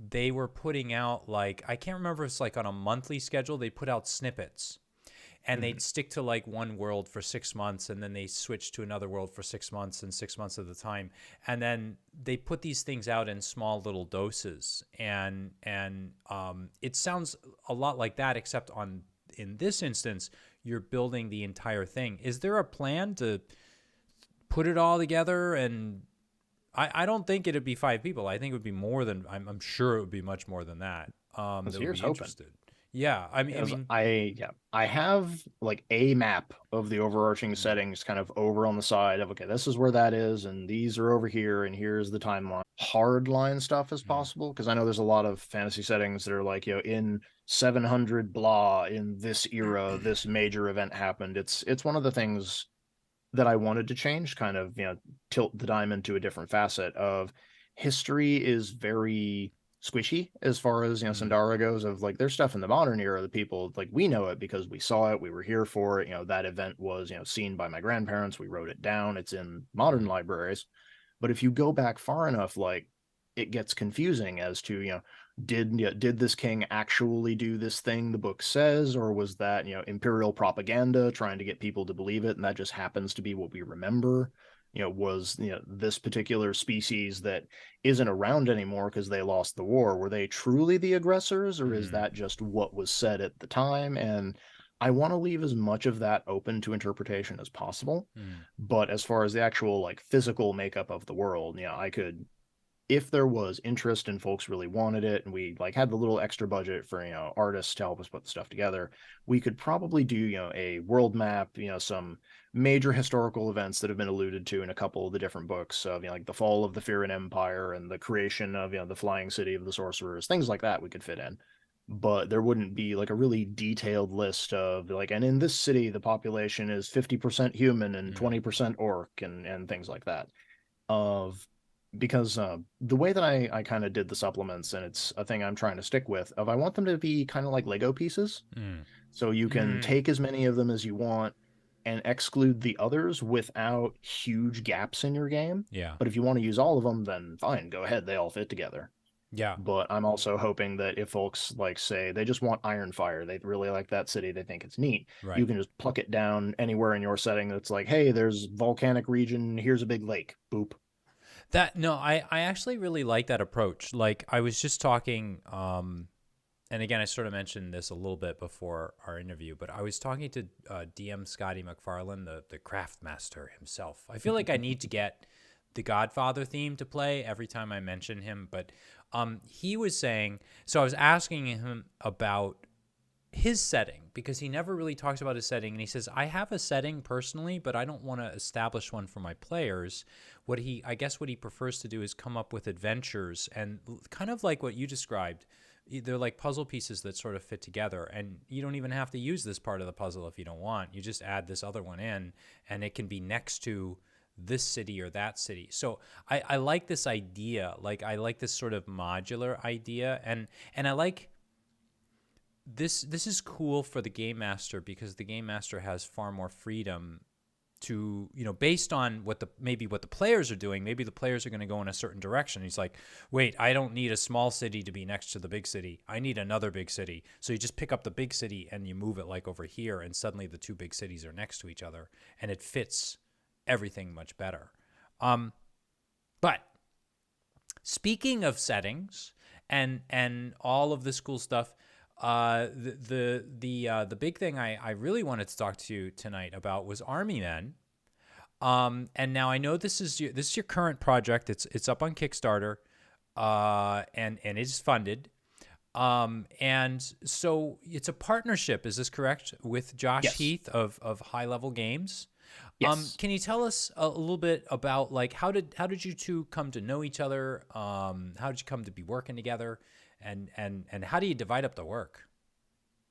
They were putting out like I can't remember if it's like on a monthly schedule. They put out snippets and they'd Mhm. stick to like one world for 6 months and then they switch to another world for 6 months and 6 months at a time, and then they put these things out in small little doses, and it sounds a lot like that, except on in this instance you're building the entire thing. Is there a plan to put it all together? And I don't think it'd be 5 people. I think it would be more than, I'm sure it would be much more than that. That would Here's be hoping. interested. Yeah, I mean, I As mean, I have like a map of the overarching mm, settings kind of over on the side of, okay, this is where that is, and these are over here, and here's the timeline. Hard line stuff as mm, possible, because I know there's a lot of fantasy settings that are like, in 700 blah, in this era, this major event happened. It's one of the things that I wanted to change, kind of, tilt the diamond to a different facet of history is very squishy as far as, mm, Sandara goes, of like there's stuff in the modern era that people like, we know it because we saw it, we were here for it, that event was, seen by my grandparents, we wrote it down, it's in modern mm, libraries. But if you go back far enough, like it gets confusing as to, did this king actually do this thing the book says, or was that, imperial propaganda trying to get people to believe it, and that just happens to be what we remember? Was, this particular species that isn't around anymore because they lost the war, were they truly the aggressors, or is mm, that just what was said at the time? And I want to leave as much of that open to interpretation as possible. mm, But as far as the actual like physical makeup of the world, I could, if there was interest and folks really wanted it, and we like had the little extra budget for, artists to help us put the stuff together, we could probably do, a world map, some major historical events that have been alluded to in a couple of the different books of, like the fall of the Fearin Empire and the creation of, the flying city of the sorcerers, things like that we could fit in. But there wouldn't be like a really detailed list of like, and in this city the population is 50% human and mm, 20% orc, and things like that. Of Because the way that I kind of did the supplements, and it's a thing I'm trying to stick with, of I want them to be kind of like Lego pieces. mm, So you can mm. take as many of them as you want and exclude the others without huge gaps in your game. Yeah, But if you want to use all of them, then fine, go ahead. They all fit together. yeah, But I'm also hoping that if folks like say they just want Ironfire, they really like that city, they think it's neat, you right. can just pluck it down anywhere in your setting that's like, hey, there's volcanic region, here's a big lake. Boop. That no, I actually really like that approach. Like I was just talking, and again, I sort of mentioned this a little bit before our interview, but I was talking to DM Scotty McFarlane, the craft master himself. I feel like I need to get the Godfather theme to play every time I mention him, but he was saying, so I was asking him about his setting because he never really talks about his setting, and he says, I have a setting personally, but I don't want to establish one for my players. I guess what he prefers to do is come up with adventures, and kind of like what you described, they're like puzzle pieces that sort of fit together, and you don't even have to use this part of the puzzle if you don't want. You just add this other one in, and it can be next to this city or that city. So I like this idea. Like I like this sort of modular idea, and I like this is cool for the game master because the game master has far more freedom to, based on what the players are doing. Maybe the players are going to go in a certain direction. He's like, wait, I don't need a small city to be next to the big city. I need another big city. So you just pick up the big city and you move it like over here, and suddenly the two big cities are next to each other, and it fits everything much better. But speaking of settings and all of this cool stuff, the big thing I really wanted to talk to you tonight about was Army Men. And now I know this is your current project. It's up on Kickstarter, and it's funded. And so it's a partnership. Is this correct, with Josh Yes. Heath of High Level Games? Yes. Can you tell us a little bit about like how did you two come to know each other? How did you come to be working together? And how do you divide up the work?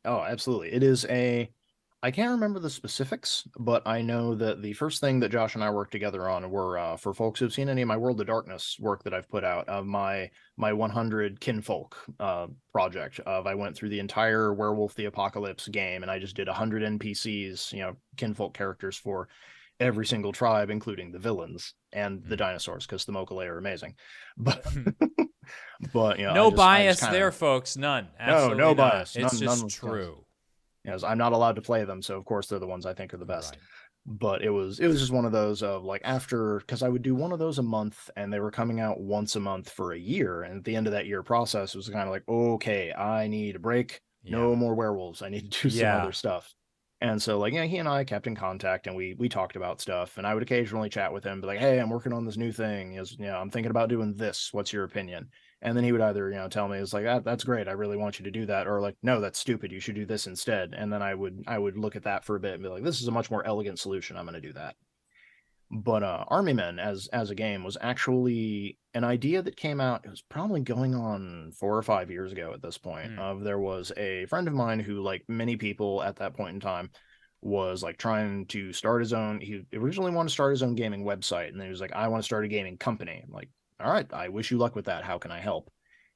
Oh, absolutely. It is I can't remember the specifics, but I know that the first thing that Josh and I worked together on were, for folks who've seen any of my World of Darkness work that I've put out, my 100 Kinfolk project. Of I went through the entire Werewolf the Apocalypse game, and I just did 100 NPCs, Kinfolk characters for every single tribe, including the villains and the Mm. dinosaurs, because the Mokale are amazing. But but No I just bias kind there, of, folks. None. no Absolutely none. bias, It's none just was. true. Yes, I'm not allowed to play them, so of course they're the ones I think are the best. Right. But it was just one of those of like, after, because I would do one of those a month, and they were coming out once a month for a year, and at the end of that year process, it was kind of like, okay, I need a break. Yeah. No more werewolves. I need to do some other Yeah. stuff. And so like, he and I kept in contact, and we talked about stuff, and I would occasionally chat with him, be like, hey, I'm working on this new thing. I'm thinking about doing this. What's your opinion? And then he would either, tell me, it's like, that's great. I really want you to do that. Or like, no, that's stupid. You should do this instead. And then I would look at that for a bit and be like, this is a much more elegant solution. I'm going to do that. But Army Men as a game was actually an idea that came out. It was probably going on 4 or 5 years ago at this point. Mm. There was a friend of mine who, like many people at that point in time, was like trying to start his own. He originally wanted to start his own gaming website, and then he was like, "I want to start a gaming company." I'm like, "All right, I wish you luck with that. How can I help?"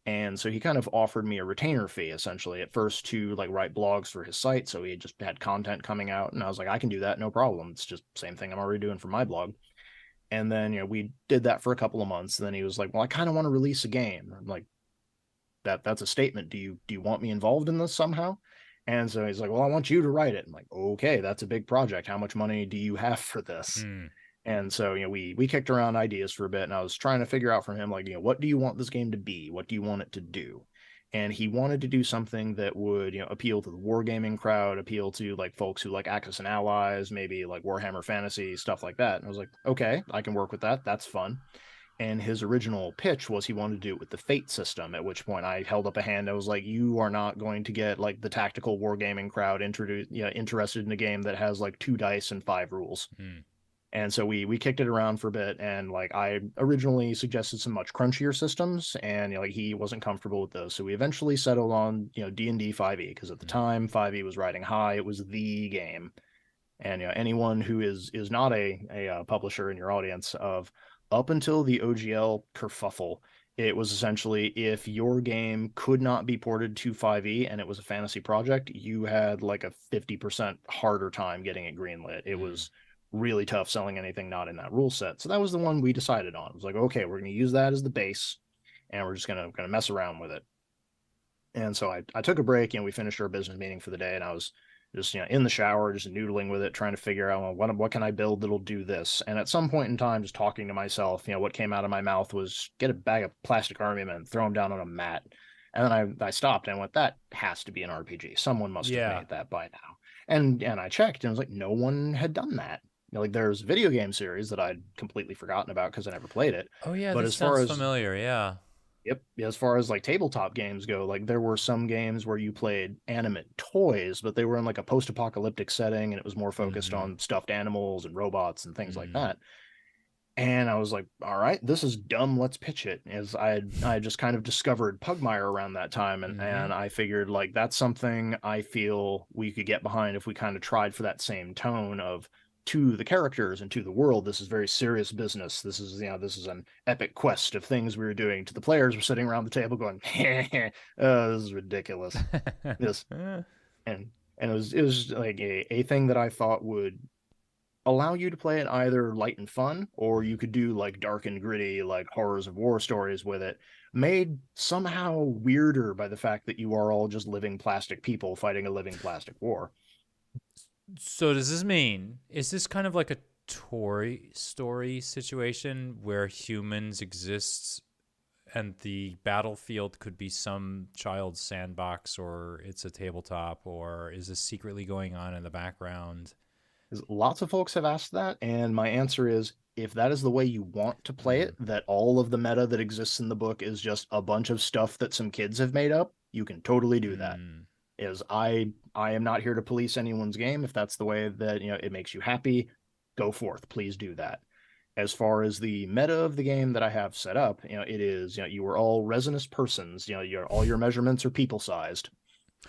And so he kind of offered me a retainer fee essentially at first to like write blogs for his site. So he just had content coming out, and I was like, I can do that, no problem. It's just same thing I'm already doing for my blog. And then, we did that for a couple of months. And then he was like, well, I kind of want to release a game. I'm like, that's a statement. Do you want me involved in this somehow? And so he's like, well, I want you to write it. I'm like, okay, that's a big project. How much money do you have for this? Mm. And so, we kicked around ideas for a bit, and I was trying to figure out from him, like, what do you want this game to be? What do you want it to do? And he wanted to do something that would, appeal to the wargaming crowd, appeal to like folks who like Axis and Allies, maybe like Warhammer Fantasy, stuff like that. And I was like, okay, I can work with that. That's fun. And his original pitch was he wanted to do it with the Fate system, at which point I held up a hand. I was like, you are not going to get like the tactical wargaming crowd interested in a game that has like 2 dice and 5 rules. Mm. And so we kicked it around for a bit, and like I originally suggested some much crunchier systems, and like he wasn't comfortable with those. So we eventually settled on D&D 5e, because at the Mm. time 5e was riding high. It was the game. And anyone who is not a publisher in your audience, of up until the OGL kerfuffle, it was essentially, if your game could not be ported to 5e and it was a fantasy project, you had like a 50% harder time getting it greenlit. It Mm. was really tough selling anything not in that rule set. So that was the one we decided on. It was like, okay, we're going to use that as the base, and we're just gonna mess around with it. And so I took a break, and we finished our business meeting for the day, and I was just in the shower, just noodling with it, trying to figure out, well, what can I build that'll do this. And at some point in time, just talking to myself, what came out of my mouth was, get a bag of plastic army men, throw them down on a mat. And then I stopped and went, that has to be an RPG. Someone must have Yeah. made that by now. And I checked, and it was like, no one had done that. Like, there's a video game series that I'd completely forgotten about because I never played it. Oh yeah, But this as far sounds as familiar. Yeah. Yep. As far as like tabletop games go, like there were some games where you played animate toys, but they were in like a post-apocalyptic setting, and it was more focused Mm-hmm. on stuffed animals and robots and things like Mm. that. And I was like, all right, this is dumb. Let's pitch it. As I just kind of discovered Pugmire around that time, and Mm-hmm. I figured like that's something I feel we could get behind if we kind of tried for that same tone of, to the characters and to the world, this is very serious business. This is an epic quest of things we were doing. To the players, we're sitting around the table going, oh, this is ridiculous. This and it was like a thing that I thought would allow you to play it either light and fun, or you could do like dark and gritty, like horrors of war stories with it, made somehow weirder by the fact that you are all just living plastic people fighting a living plastic war. So does this mean, is this kind of like a Toy Story situation where humans exist and the battlefield could be some child's sandbox, or it's a tabletop, or is this secretly going on in the background? Lots of folks have asked that, and my answer is, if that is the way you want to play Mm. it, that all of the meta that exists in the book is just a bunch of stuff that some kids have made up, you can totally do that. Mm. Is I am not here to police anyone's game. If that's the way that it makes you happy, go forth. Please do that. As far as the meta of the game that I have set up, it is, you are all resinous persons. All your measurements are people sized.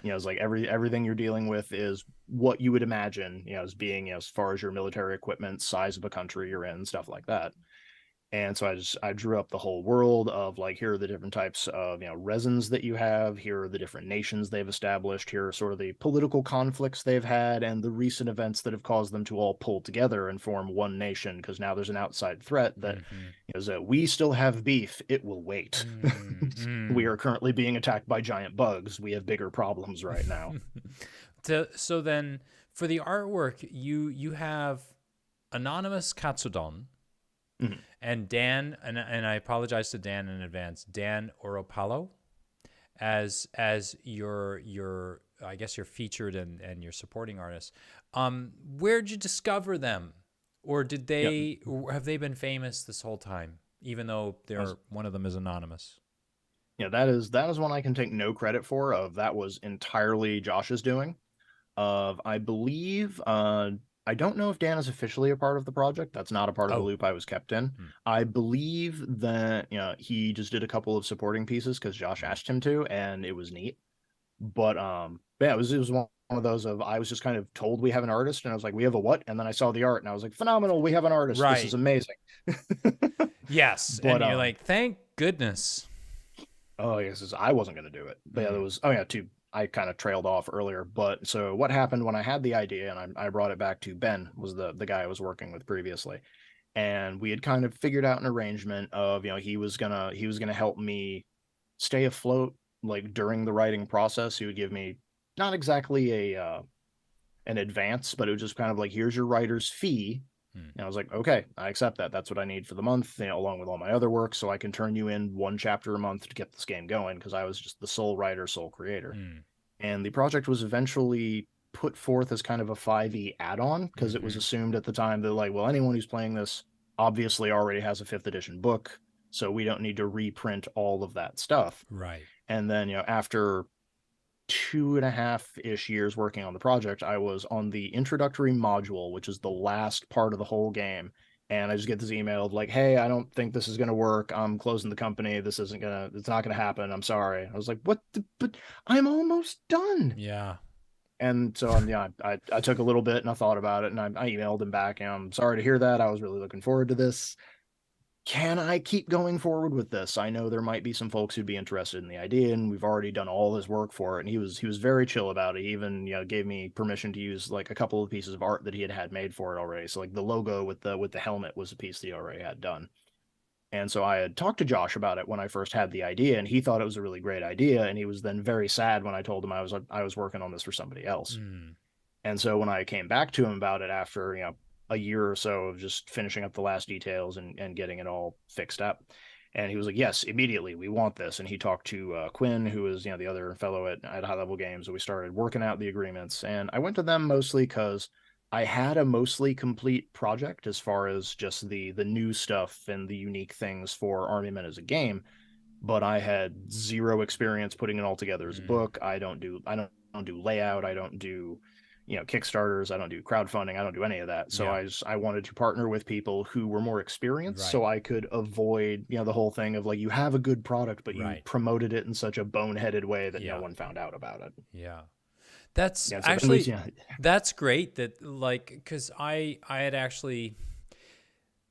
It's like everything you're dealing with is what you would imagine, as being, as far as your military equipment, size of a country you're in, stuff like that. And so I drew up the whole world of like, here are the different types of resins that you have. Here are the different nations they've established. Here are sort of the political conflicts they've had, and the recent events that have caused them to all pull together and form one nation. Because now there's an outside threat that Mm-hmm. is that we still have beef. It will wait. Mm. We Mm. are currently being attacked by giant bugs. We have bigger problems right now. So then, for the artwork, you have anonymous Katsudon Mhm. and Dan, and I apologize to Dan in advance, Dan Oropalo, as your I guess you're featured and you're supporting artists. Where'd you discover them, or Yeah, or have they been famous this whole time, even though as, one of them is anonymous? yeah, that is one I can take no credit for. Of that was entirely Josh's doing. Of I believe, I don't know if Dan is officially a part of the project. That's not a part of the Oh, loop I was kept in. hmm, I believe that he just did a couple of supporting pieces because Josh hmm, asked him to, and it was neat. But yeah, it was one of those of I was just kind of told we have an artist, and I was like, we have a what? And then I saw the art, and I was like, phenomenal, we have an artist. This is right. amazing. Yes, But and you're like, thank goodness. oh yes, I wasn't gonna do it. But yeah, there Mm, was, oh yeah, too. I kind of trailed off earlier. But so what happened when I had the idea and I brought it back to Ben, was the guy I was working with previously, and we had kind of figured out an arrangement of he was gonna help me stay afloat like during the writing process. He would give me not exactly an advance, but it was just kind of like, here's your writer's fee. mm, And I was like, okay, I accept that. That's what I need for the month, along with all my other work, so I can turn you in one chapter a month to get this game going, because I was just the sole writer, sole creator. mm, And the project was eventually put forth as kind of a 5e add-on, because it was mm-hmm. assumed at the time that, like, well, anyone who's playing this obviously already has a 5th edition book, so we don't need to reprint all of that stuff. Right. And then, after 2.5 ish years working on the project, I was on the introductory module, which is the last part of the whole game. And I just get this email of like, hey, I don't think this is going to work. I'm closing the company. It's not going to happen. I'm sorry. I was like, what? But I'm almost done. Yeah. And so I took a little bit and I thought about it, and I emailed him back, and I'm sorry to hear that. I was really looking forward to this. Can I keep going forward with this? I know there might be some folks who'd be interested in the idea, and we've already done all this work for it. And he was very chill about it. He even gave me permission to use like a couple of pieces of art that he had made for it already. So like the logo with the helmet was a piece that he already had done. And so I had talked to Josh about it when I first had the idea, and he thought it was a really great idea. And he was then very sad when I told him I was working on this for somebody else. Mm, And so when I came back to him about it after, a year or so of just finishing up the last details and getting it all fixed up, and he was like, yes, immediately, we want this. And he talked to Quinn, who was, the other fellow at High Level Games, and we started working out the agreements. And I went to them mostly because I had a mostly complete project as far as just the new stuff and the unique things for Army Men as a game, but I had zero experience putting it all together as a mm, book. I don't do layout. I don't do Kickstarters. I don't do crowdfunding. I don't do any of that. So yeah. I wanted to partner with people who were more experienced, Right. so I could avoid the whole thing of like, you have a good product but you Right. promoted it in such a boneheaded way that no Yeah. one found out about it. Yeah. That's Yeah. So then we actually that's great that like because I had actually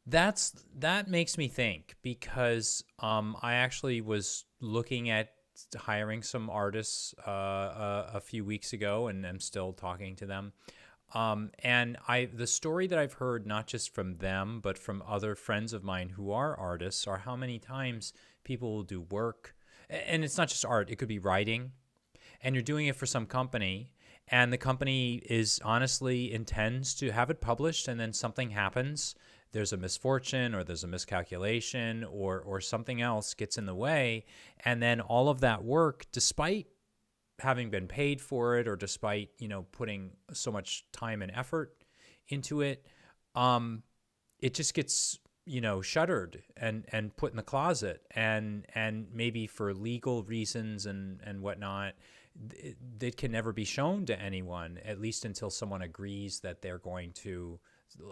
that makes me think because I actually was looking at hiring some artists a few weeks ago, and I'm still talking to them. And the story that I've heard not just from them but from other friends of mine who are artists are how many times people will do work, and it's not just art; it could be writing, and you're doing it for some company, and the company is honestly intends to have it published, and then something happens, there's a misfortune or there's a miscalculation or something else gets in the way, and then all of that work, despite having been paid for it or despite putting so much time and effort into it, it just gets shuttered and put in the closet, and maybe for legal reasons and whatnot, it can never be shown to anyone, at least until someone agrees that they're going to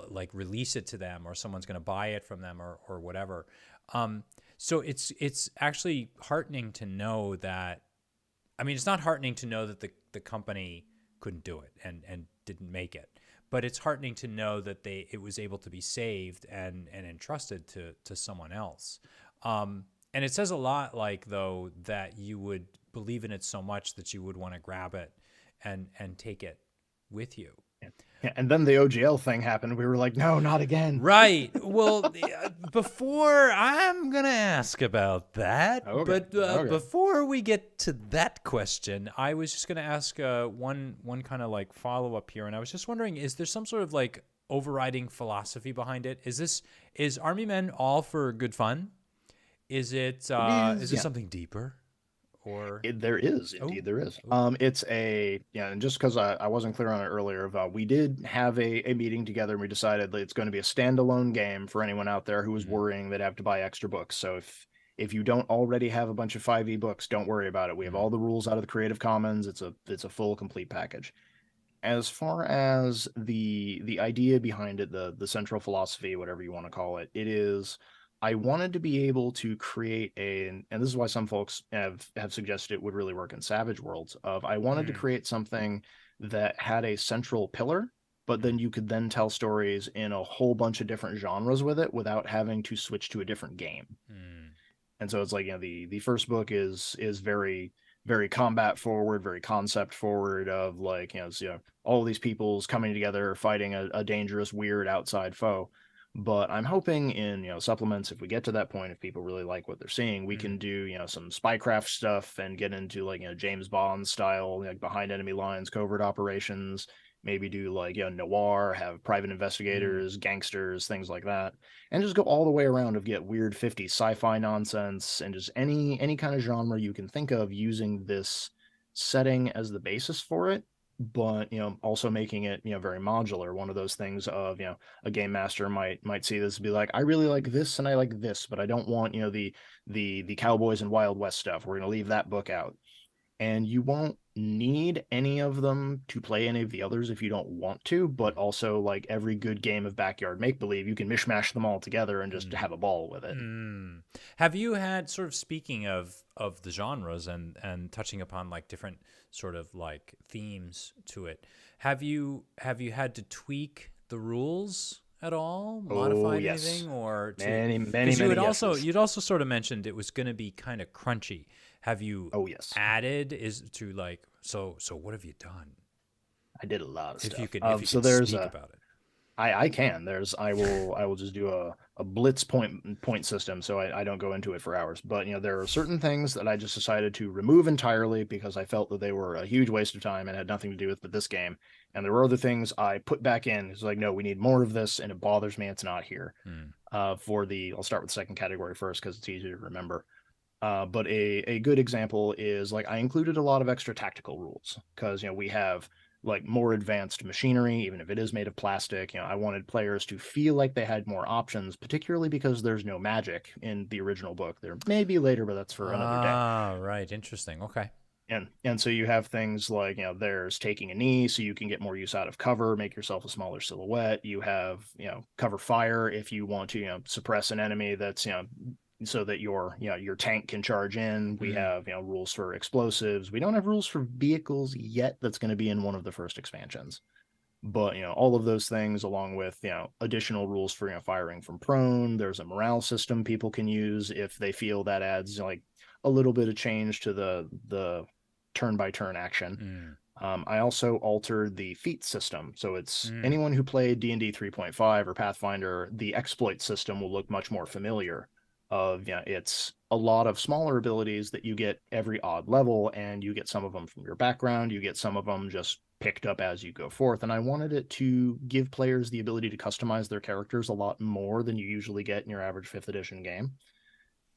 like release it to them, or someone's going to buy it from them, or whatever. So it's actually heartening to know that. I mean, it's not heartening to know that the company couldn't do it and didn't make it, but it's heartening to know that it was able to be saved and entrusted to someone else. And it says a lot, like, though, that you would believe in it so much that you would want to grab it and take it with you. Yeah, and then the OGL thing happened. We were like, no, not again. Right. Well, before I'm going to ask about that, Okay. but Okay. before we get to that question, I was just going to ask one kind of like follow up here. And I was just wondering, is there some sort of like overriding philosophy behind it? Is Army Men all for good fun? Is it It is, is there yeah. something deeper? or There is oh, indeed there is. oh, It's a yeah, and just because I wasn't clear on it earlier, we did have a meeting together and we decided that it's going to be a standalone game for anyone out there who was mm, worrying they'd have to buy extra books. So if you don't already have a bunch of 5e books, don't worry about it. We have mm, all the rules out of the Creative Commons. It's a full complete package. As far as the idea behind it, the central philosophy, whatever you want to call it, it is I wanted to be able to create and this is why some folks have suggested it would really work in Savage Worlds, of I wanted to mm, create something that had a central pillar, but mm, then you could then tell stories in a whole bunch of different genres with it without having to switch to a different game. mm, And so it's like, the first book is very combat forward, very concept forward, of like, all these people's coming together fighting a dangerous weird outside foe. But I'm hoping in, supplements, if we get to that point, if people really like what they're seeing, we can mm, do, some spycraft stuff and get into like, James Bond style, like behind enemy lines, covert operations, maybe do like, noir, have private mm, investigators, gangsters, things like that, and just go all the way around of get weird 50s sci-fi nonsense and just any kind of genre you can think of, using this setting as the basis for it, but also making it very modular. One of those things of, a game master might see this and be like, I really like this and I like this, but I don't want the cowboys and Wild West stuff. We're going to leave that book out. And you won't need any of them to play any of the others if you don't want to, but mm, also, like every good game of backyard make believe, you can mishmash them all together and just mm. have a ball with it. Mm. Have you had, sort of speaking of the genres and touching upon like different sort of like themes to it, have you had to tweak the rules at all, Oh modified yes, anything, or to, many many because many yeses. you'd also sort of mentioned it was going to be kind of crunchy. Have you Oh yes, added, is to like, so what have you done? I did a lot of If you stuff. can, if you So can there's speak a about it. I can. There's I will just do a blitz point system, so I don't go into it for hours. But there are certain things that I just decided to remove entirely because I felt that they were a huge waste of time and had nothing to do with this game. And there were other things I put back in. It's like, no, we need more of this, and it bothers me it's not here. Mm, I'll start with the second category first because it's easier to remember. But a good example is, like, I included a lot of extra tactical rules because we have like more advanced machinery, even if it is made of plastic. I wanted players to feel like they had more options, particularly because there's no magic in the original book. There may be later, but that's for another day. right, interesting. Okay. And so you have things like, there's taking a knee so you can get more use out of cover, make yourself a smaller silhouette. You have, cover fire if you want to, suppress an enemy that's, so that your tank can charge in. We Mm, have, rules for explosives. We don't have rules for vehicles yet. That's going to be in one of the first expansions. But all of those things, along with additional rules for firing from prone. There's a morale system people can use if they feel that adds like a little bit of change to the turn by turn action. mm, I also altered the feat system, so it's mm. anyone who played D&D 3.5 or Pathfinder, the exploit system will look much more familiar. Of it's a lot of smaller abilities that you get every odd level, and you get some of them from your background, you get some of them just picked up as you go forth. And I wanted it to give players the ability to customize their characters a lot more than you usually get in your average 5th edition game.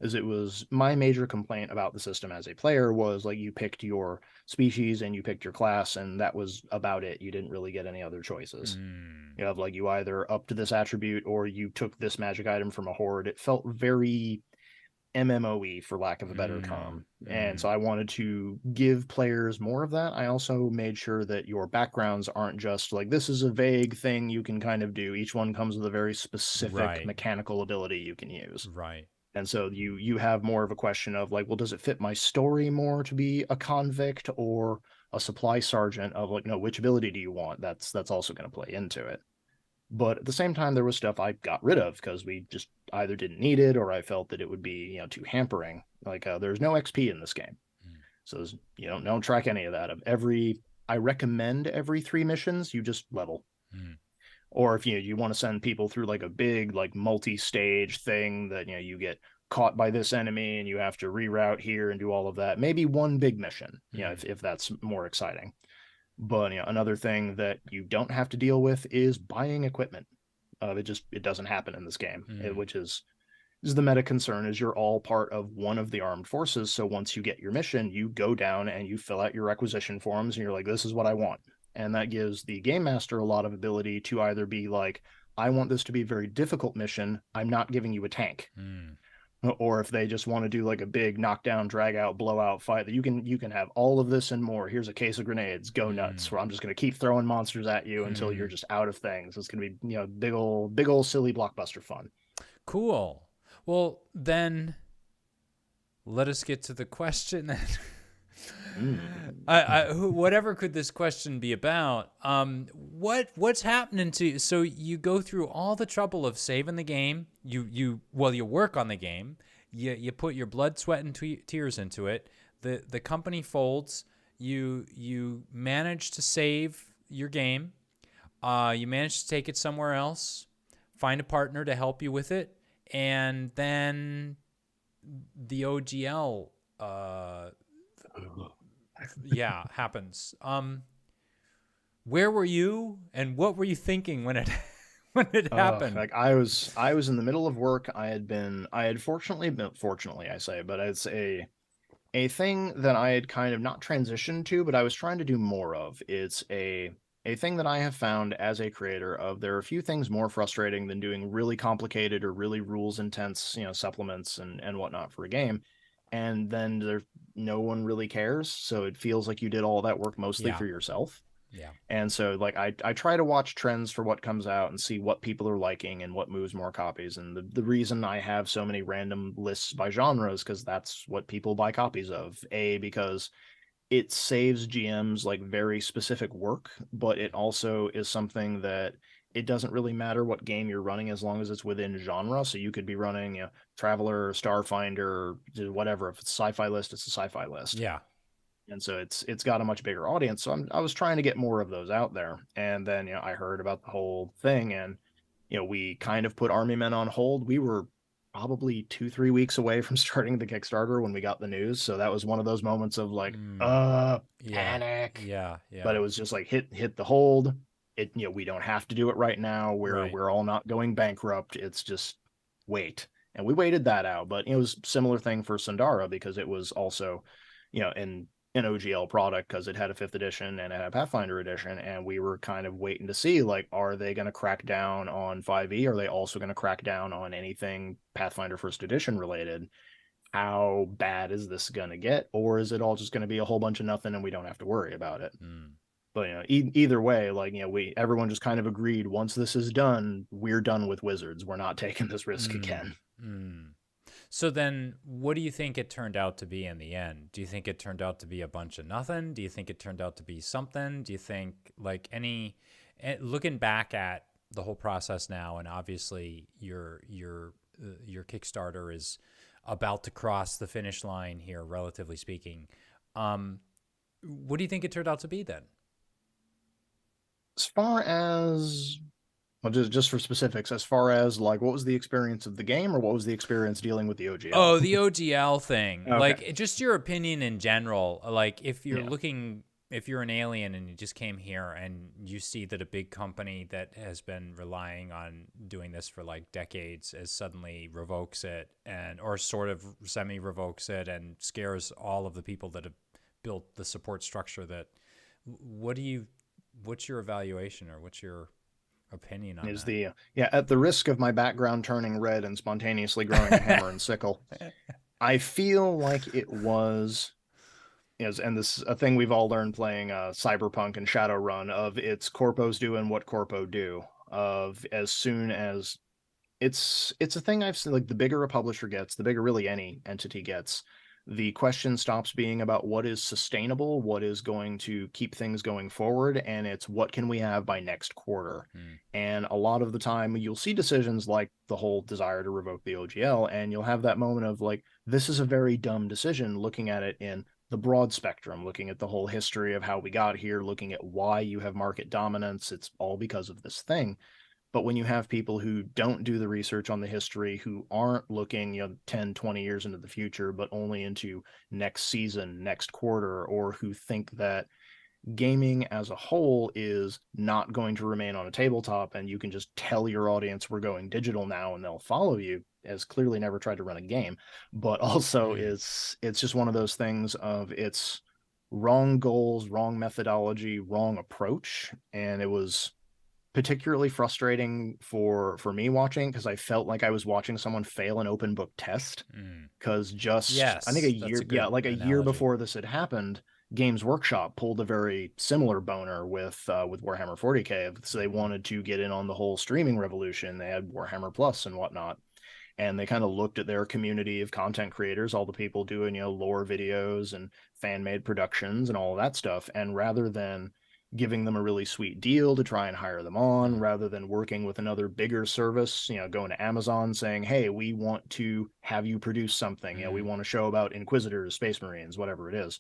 As it was my major complaint about the system as a player was, like, you picked your species and you picked your class, and that was about it. You didn't really get any other choices. Mm. You have, like, you either upped this attribute or you took this magic item from a horde. It felt very MMOE, for lack of a better Mm, term. And so mm, I wanted to give players more of that. I also made sure that your backgrounds aren't just like, this is a vague thing you can kind of do. Each one comes with a very specific right, mechanical ability you can use. right. And so you have more of a question of like, well, does it fit my story more to be a convict or a supply sergeant? Of like, no, which ability do you want? That's also going to play into it. But at the same time, there was stuff I got rid of because we just either didn't need it or I felt that it would be too hampering. Like, there's no XP in this game, Mm, so don't track any of that. Of every I recommend every 3 missions you just level. mm, Or if you want to send people through like a big like multi-stage thing that you get caught by this enemy and you have to reroute here and do all of that, maybe one big mission, mm, if that's more exciting. But another thing that you don't have to deal with is buying equipment. It doesn't happen in this game, mm, which is is the meta concern is you're all part of one of the armed forces. So once you get your mission, you go down and you fill out your requisition forms and you're like, this is what I want. And that gives the game master a lot of ability to either be like, I want this to be a very difficult mission. I'm not giving you a tank. Mm, Or if they just want to do like a big knockdown, drag out, blowout fight, that you can have all of this and more. Here's a case of grenades, go nuts. mm, Where I'm just going to keep throwing monsters at you until you're mm. just out of things. It's going to be big old silly blockbuster fun. Cool. Well, then let us get to the question then. Mm. Whatever could this question be about? What's happening to you? So you go through all the trouble of saving the game. You work on the game. You put your blood, sweat, and tears into it. The company folds. You manage to save your game. You manage to take it somewhere else. Find a partner to help you with it, and then the OGL. Yeah, happens. Where were you and what were you thinking when it when it happened? Like I was in the middle of work. I had fortunately I say, but it's a thing that I had kind of not transitioned to, but I was trying to do more of. It's a thing that I have found as a creator of there are a few things more frustrating than doing really complicated or really rules intense, supplements and whatnot for a game. And then there no one really cares. So it feels like you did all that work mostly Yeah, for yourself. yeah. And so like I try to watch trends for what comes out and see what people are liking and what moves more copies. And the reason I have so many random lists by genres because that's what people buy copies of. Because it saves GMs like very specific work, but it also is something that it doesn't really matter what game you're running as long as it's within genre. So you could be running, Traveler, Starfinder, whatever. If it's a sci-fi list, it's a sci-fi list. Yeah. And so it's got a much bigger audience. So I was trying to get more of those out there. And then, I heard about the whole thing and, we kind of put Army Men on hold. We were probably 2-3 weeks away from starting the Kickstarter when we got the news. So that was one of those moments of like, Mm, yeah. panic. Yeah, But yeah. it was just like hit the hold. We don't have to do it right now. We're Right. we're all not going bankrupt. It's just wait. And we waited that out. But it was a similar thing for Sundara because it was also, an OGL product because it had a fifth edition and it had a Pathfinder edition, and we were kind of waiting to see like, are they going to crack down on 5e? Are they also going to crack down on anything Pathfinder first edition related? How bad is this going to get, or is it all just going to be a whole bunch of nothing and we don't have to worry about it? Mm, But either way, like we everyone just kind of agreed once this is done, we're done with Wizards. We're not taking this risk mm, again. mm. So then, what do you think it turned out to be in the end? Do you think it turned out to be a bunch of nothing? Do you think it turned out to be something? Do you think like looking back at the whole process now, and obviously your Kickstarter is about to cross the finish line here, relatively speaking. What do you think it turned out to be then? As far as well, just for specifics, as far as like what was the experience of the game or what was the experience dealing with the OGL? Oh, the OGL thing. Okay. Like just your opinion in general. Like Yeah. if you're an alien and you just came here and you see that a big company that has been relying on doing this for like decades is suddenly revokes it and or sort of semi revokes it and scares all of the people that have built the support structure that what's your evaluation or what's your opinion on Is that? the yeah, at the risk of my background turning red and spontaneously growing a hammer and sickle, I feel like it was is and this is a thing we've all learned playing Cyberpunk and Shadowrun of it's corpos doing what corpo do of as soon as it's a thing I've seen like the bigger a publisher gets, the bigger really any entity gets, the question stops being about what is sustainable, what is going to keep things going forward, and it's what can we have by next quarter. Hmm. And a lot of the time you'll see decisions like the whole desire to revoke the OGL, and you'll have that moment of like, this is a very dumb decision looking at it in the broad spectrum, looking at the whole history of how we got here, looking at why you have market dominance. It's all because of this thing. But when you have people who don't do the research on the history, who aren't looking, 10, 20 years into the future, but only into next season, next quarter, or who think that gaming as a whole is not going to remain on a tabletop, and you can just tell your audience we're going digital now and they'll follow you, as clearly never tried to run a game. But also Mm, it's just one of those things of it's wrong goals, wrong methodology, wrong approach. And it was particularly frustrating for me watching, because I felt like I was watching someone fail an open book test. mm. Because just I think a Yes, that's year, a yeah, good like a year analogy. before this had happened, Games Workshop pulled a very similar boner with Warhammer 40K. So they wanted to get in on the whole streaming revolution. They had Warhammer Plus and whatnot, and they kind of looked at their community of content creators, all the people doing, lore videos and fan made productions and all of that stuff. And rather than giving them a really sweet deal to try and hire them on, Mm, rather than working with another bigger service, going to Amazon saying, hey, we want to have you produce something, we mm, want a show about Inquisitors, Space Marines, whatever it is,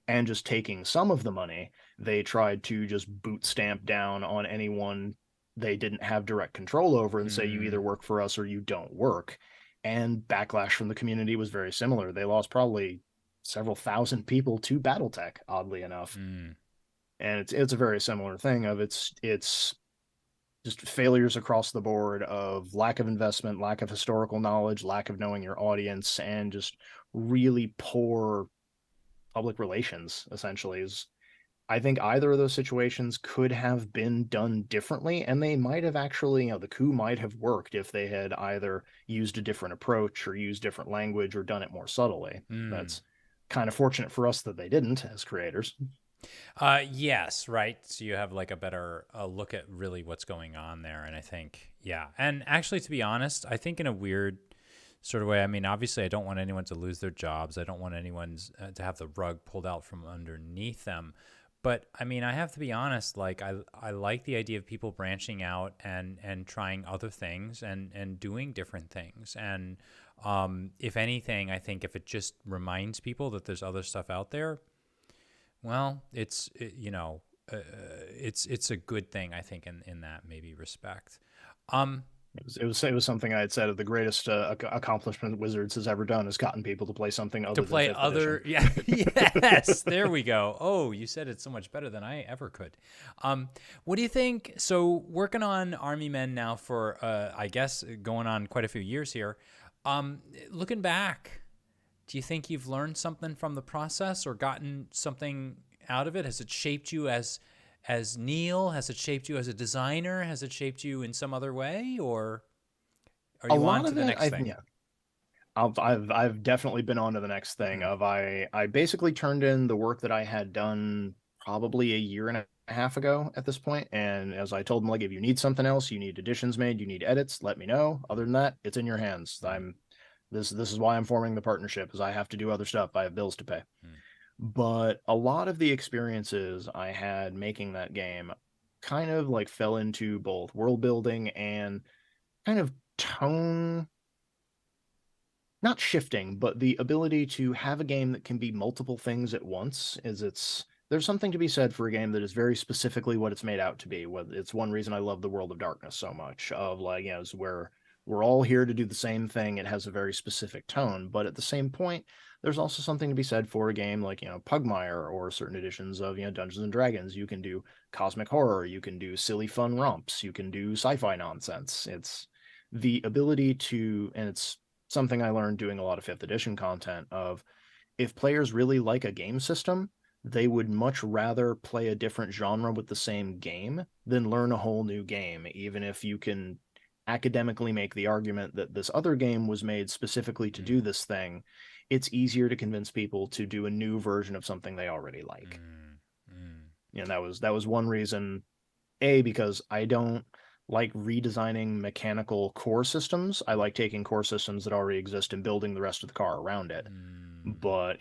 and just taking some of the money, they tried to just boot stamp down on anyone they didn't have direct control over and say, you either mm, work for us or you don't work. And backlash from the community was very similar. They lost probably several thousand people to Battletech, oddly enough. mm, And it's a very similar thing of it's just failures across the board of lack of investment, lack of historical knowledge, lack of knowing your audience, and just really poor public relations, essentially. Is I think either of those situations could have been done differently, and they might have actually, the coup might have worked if they had either used a different approach or used different language or done it more subtly. mm. That's kind of fortunate for us that they didn't as creators. Yes, right. So you have like a better look at really what's going on there. And I think, yeah. And actually, to be honest, I think in a weird sort of way, I mean, obviously, I don't want anyone to lose their jobs. I don't want anyone to have the rug pulled out from underneath them. But I mean, I have to be honest, like I like the idea of people branching out and trying other things and doing different things. And if anything, I think if it just reminds people that there's other stuff out there, well, it's a good thing, I think, in that maybe respect. Um, It was something I had said of the greatest accomplishment Wizards has ever done, has gotten people to play something to other than play fifth edition. other, yeah, yes, there we go. Oh, you said it so much better than I ever could. What do you think? So working on Army Men now for, I guess, going on quite a few years here. Looking back, do you think you've learned something from the process or gotten something out of it? Has it shaped you as Neal? Has it shaped you as a designer? Has it shaped you in some other way, or are A you on lot to of the it, next thing? yeah, I've definitely been on to the next thing. Mm, Of I basically turned in the work that I had done probably a year and a half ago at this point, and as I told them, like, if you need something else, you need additions made, you need edits, let me know. Other than that, it's in your hands. mm, This is why I'm forming the partnership, is I have to do other stuff. I have bills to pay. mm, But a lot of the experiences I had making that game kind of like fell into both world building and kind of tone, not shifting, but the ability to have a game that can be multiple things at once. Is it's There's something to be said for a game that is very specifically what it's made out to be. It's one reason I love the World of Darkness so much. Of like, it's where we're all here to do the same thing. It has a very specific tone, but at the same point, there's also something to be said for a game like, Pugmire, or certain editions of, Dungeons and Dragons. You can do cosmic horror, you can do silly fun romps, you can do sci-fi nonsense. It's the ability to, and it's something I learned doing a lot of fifth edition content of, if players really like a game system, they would much rather play a different genre with the same game than learn a whole new game, even if you can academically make the argument that this other game was made specifically to do mm, this thing. It's easier to convince people to do a new version of something they already like. mm, mm, That was one reason, because I don't like redesigning mechanical core systems. I like taking core systems that already exist and building the rest of the car around it. mm, But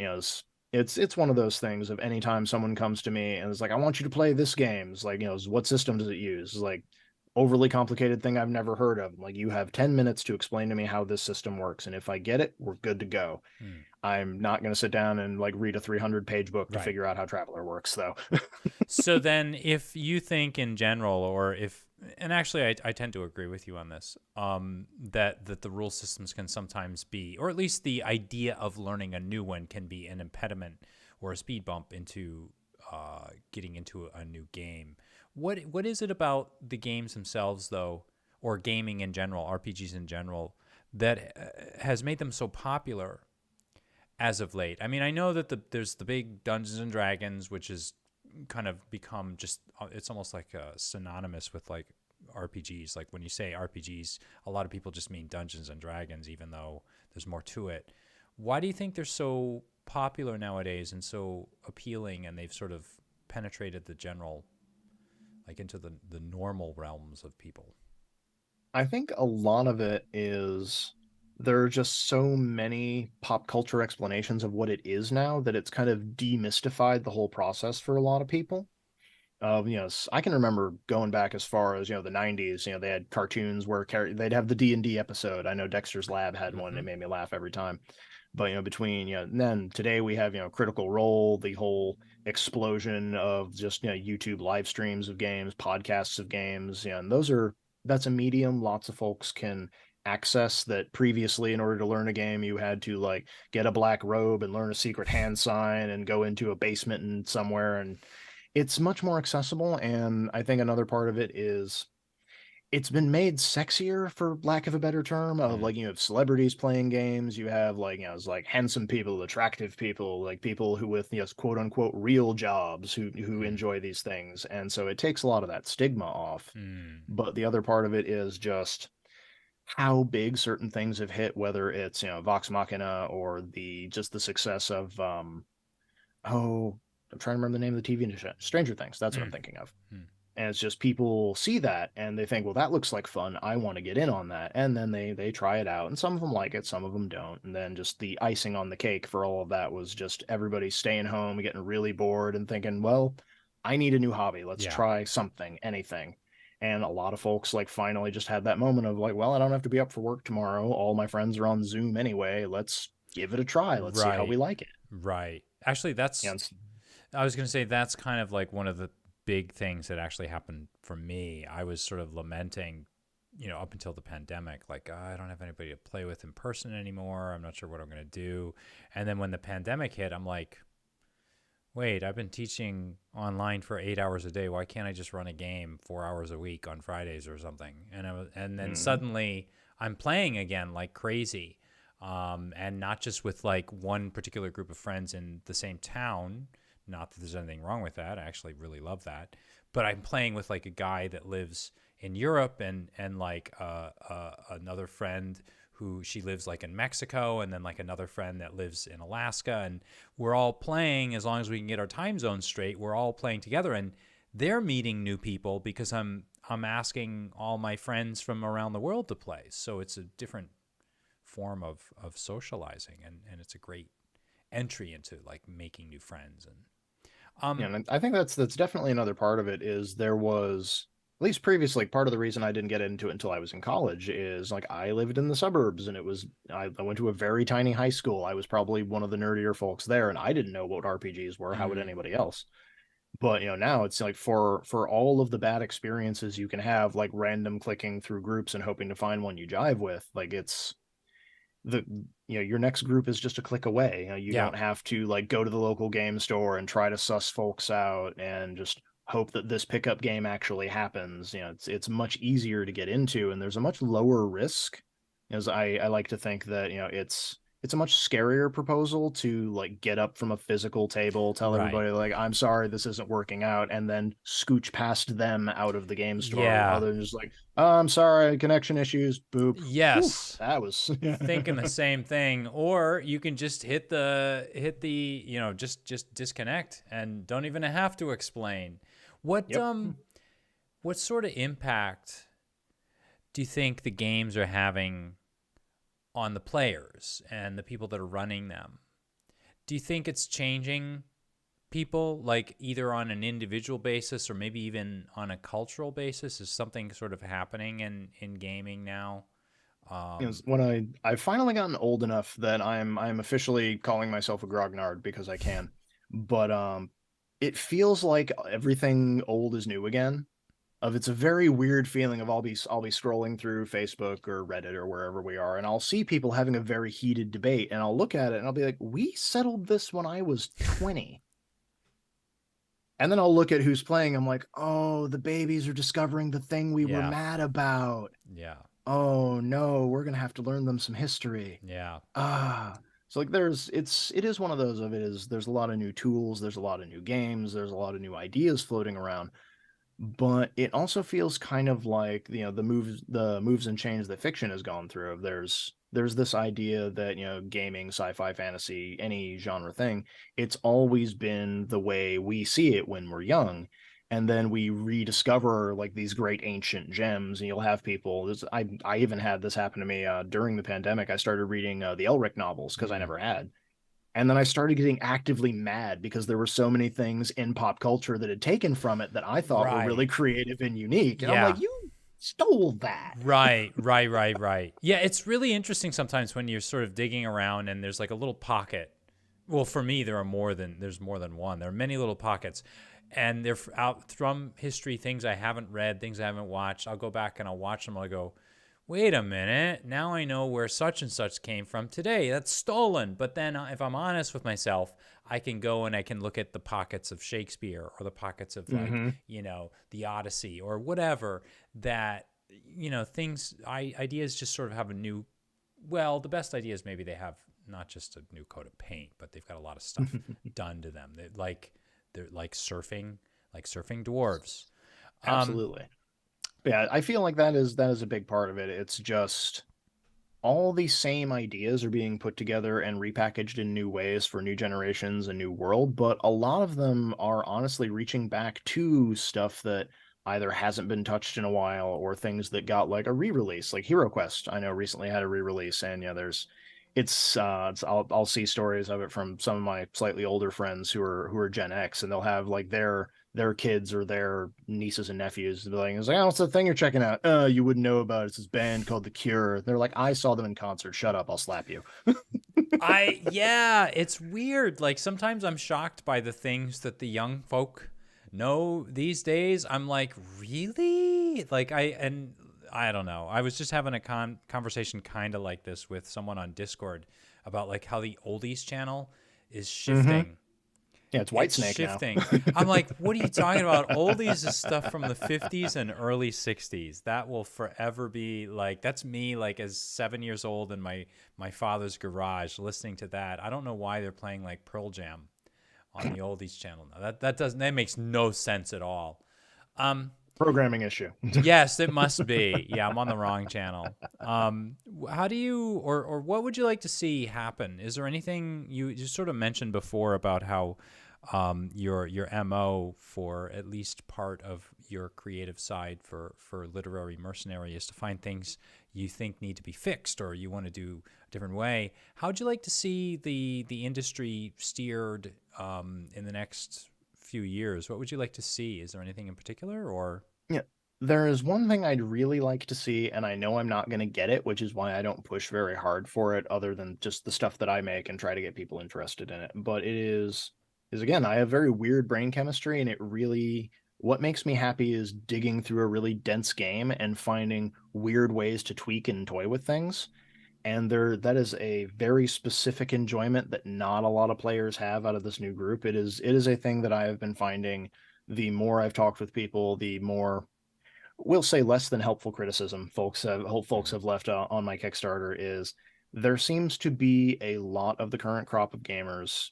it's one of those things of, anytime someone comes to me and is like, I want you to play this game. It's like, what system does it use? It's like, overly complicated thing I've never heard of. Like, you have 10 minutes to explain to me how this system works, and if I get it, we're good to go. mm. I'm not going to sit down and like read a 300-page book to Right. figure out how Traveler works, though. So then, if you think in general, or if, and actually, I tend to agree with you on this, that the rule systems can sometimes be, or at least the idea of learning a new one can be an impediment or a speed bump into getting into a new game. What is it about the games themselves, though, or gaming in general, RPGs in general, that has made them so popular as of late? I mean, I know that there's the big Dungeons and Dragons, which is kind of become just it's almost like synonymous with like RPGs. Like when you say RPGs, a lot of people just mean Dungeons and Dragons, even though there's more to it. Why do you think they're so popular nowadays and so appealing, and they've sort of penetrated the general, like into the normal realms of people? I think a lot of it is there are just so many pop culture explanations of what it is now that it's kind of demystified the whole process for a lot of people. I can remember going back as far as, the 90s, they had cartoons where they'd have the D&D episode. I know Dexter's Lab had one. Mm-hmm. It made me laugh every time. But, between, and then today we have, Critical Role, the whole explosion of just, YouTube live streams of games, podcasts of games, and that's a medium lots of folks can access that previously in order to learn a game you had to like get a black robe and learn a secret hand sign and go into a basement and somewhere, and it's much more accessible. And I think another part of it is it's been made sexier, for lack of a better term, of Mm. like you have celebrities playing games, you have like it's like handsome people, attractive people, like people who with quote unquote real jobs who Mm. enjoy these things, and so it takes a lot of that stigma off. Mm. But the other part of it is just how big certain things have hit, whether it's Vox Machina or the success of oh, I'm trying to remember the name of the TV show, Stranger Things. That's what I'm Mm. thinking of. Mm. And it's just people see that and they think, well, that looks like fun. I want to get in on that. And then they try it out. And some of them like it, some of them don't. And then just the icing on the cake for all of that was just everybody staying home, getting really bored and thinking, well, I need a new hobby. Let's Yeah. try something, anything. And a lot of folks like finally just had that moment of like, well, I don't have to be up for work tomorrow. All my friends are on Zoom anyway. Let's give it a try. Let's see how we Right. like it. Right. Actually, that's And I was going to say that's kind of like one of the big things that actually happened for me. I was sort of lamenting, up until the pandemic, like, "Oh, I don't have anybody to play with in person anymore. I'm not sure what I'm going to do." And then when the pandemic hit, I'm like, wait, I've been teaching online for 8 hours a day. Why can't I just run a game 4 hours a week on Fridays or something? And then mhm. suddenly I'm playing again like crazy. And not just with like one particular group of friends in the same town. Not that there's anything wrong with that. I actually really love that. But I'm playing with like a guy that lives in Europe, and like another friend who she lives like in Mexico, and then like another friend that lives in Alaska, and we're all playing as long as we can get our time zones straight. We're all playing together, and they're meeting new people because I'm asking all my friends from around the world to play. So it's a different form of socializing, and it's a great entry into like making new friends. And And I think that's definitely another part of it is there was at least previously part of the reason I didn't get into it until I was in college is like I lived in the suburbs and I went to a very tiny high school. I was probably one of the nerdier folks there and I didn't know what RPGs were. How would mm, anybody else? But now it's like for all of the bad experiences you can have, like random clicking through groups and hoping to find one you jive with, like it's the your next group is just a click away. You yeah, don't have to like go to the local game store and try to suss folks out and just hope that this pickup game actually happens. It's much easier to get into and there's a much lower risk. As I like to think that it's a much scarier proposal to like get up from a physical table, tell right, everybody like I'm sorry this isn't working out, and then scooch past them out of the game store, yeah, other than just like, oh, I'm sorry, connection issues, boop. Whew, yes, that was thinking the same thing. Or you can just hit the just disconnect and don't even have to explain. What Yep. um what sort of impact do you think the games are having on the players and the people that are running them? Do you think it's changing people, like either on an individual basis or maybe even on a cultural basis? Is something sort of happening in gaming now? Um, When I've finally gotten old enough that I'm officially calling myself a grognard because I can. But it feels like everything old is new again. Of It's a very weird feeling of I'll be scrolling through Facebook or Reddit or wherever we are, and I'll see people having a very heated debate, and I'll look at it and I'll be like, we settled this when I was 20. And then I'll look at who's playing. I'm like, oh, the babies are discovering the thing we were Yeah. mad about. Yeah. Oh no, we're gonna have to learn them some history. Yeah. Ah. So like it is one of those of it is there's a lot of new tools, there's a lot of new games, there's a lot of new ideas floating around, but it also feels kind of like, the moves and change that fiction has gone through. There's this idea that, gaming, sci-fi, fantasy, any genre thing, it's always been the way we see it when we're young. And then we rediscover like these great ancient gems, and you'll have people. I even had this happen to me during the pandemic. I started reading the Elric novels because I Mm. never had, and then I started getting actively mad because there were so many things in pop culture that had taken from it that I thought were really Right. creative and unique. And I'm like, Yeah. you stole that. Right, right, right, right. Yeah, it's really interesting sometimes when you're sort of digging around and there's like a little pocket. Well, for me, there's more than one. There are many little pockets, and they're out from history, things I haven't read, things I haven't watched. I'll go back and I'll watch them. I'll go, wait a minute, now I know where such and such came from today. That's stolen. But then if I'm honest with myself, I can go and I can look at the pockets of Shakespeare or the pockets of like, Mm-hmm. the Odyssey or whatever that, ideas just sort of have a new, well, the best ideas maybe they have not just a new coat of paint, but they've got a lot of stuff done to them. They're like surfing dwarves. Um, Absolutely. Yeah, I feel like that is a big part of it. It's just all these same ideas are being put together and repackaged in new ways for new generations and new world, but a lot of them are honestly reaching back to stuff that either hasn't been touched in a while or things that got like a re-release. Like Hero Quest, I know recently had a re-release, and yeah, I'll see stories of it from some of my slightly older friends who are Gen X, and they'll have like their kids or their nieces and nephews. They're like, it's like, oh, what's the thing you're checking out? You wouldn't know about it. It's this band called The Cure. They're like, I saw them in concert. Shut up, I'll slap you. yeah, it's weird. Like sometimes I'm shocked by the things that the young folk know these days. I'm like, really? I don't know. I was just having a conversation kind of like this with someone on Discord about like how the oldies channel is Mm-hmm. shifting. Yeah, it's It's Whitesnake now. shifting. I'm like, what are you talking about? Oldies is stuff from the 50s and early 60s. That will forever be like, that's me like as 7 years old in my father's garage listening to that. I don't know why they're playing like Pearl Jam on the oldies channel now. That makes no sense at all. Um, Programming issue. yes, it must be. Yeah, I'm on the wrong channel. How do you or what would you like to see happen? Is there anything you sort of mentioned before about how your MO for at least part of your creative side for Literary Mercenary is to find things you think need to be fixed or you want to do a different way. How would you like to see the industry steered in the next few years? What would you like to see? Is there anything in particular or? Yeah. There is one thing I'd really like to see, and I know I'm not going to get it, which is why I don't push very hard for it, other than just the stuff that I make and try to get people interested in it. But is again, I have very weird brain chemistry, and what makes me happy is digging through a really dense game and finding weird ways to tweak and toy with things. And that is a very specific enjoyment that not a lot of players have out of this new group. It is a thing that I have been finding. The more I've talked with people, the more, we'll say, less than helpful criticism folks have left on my Kickstarter is there seems to be a lot of the current crop of gamers,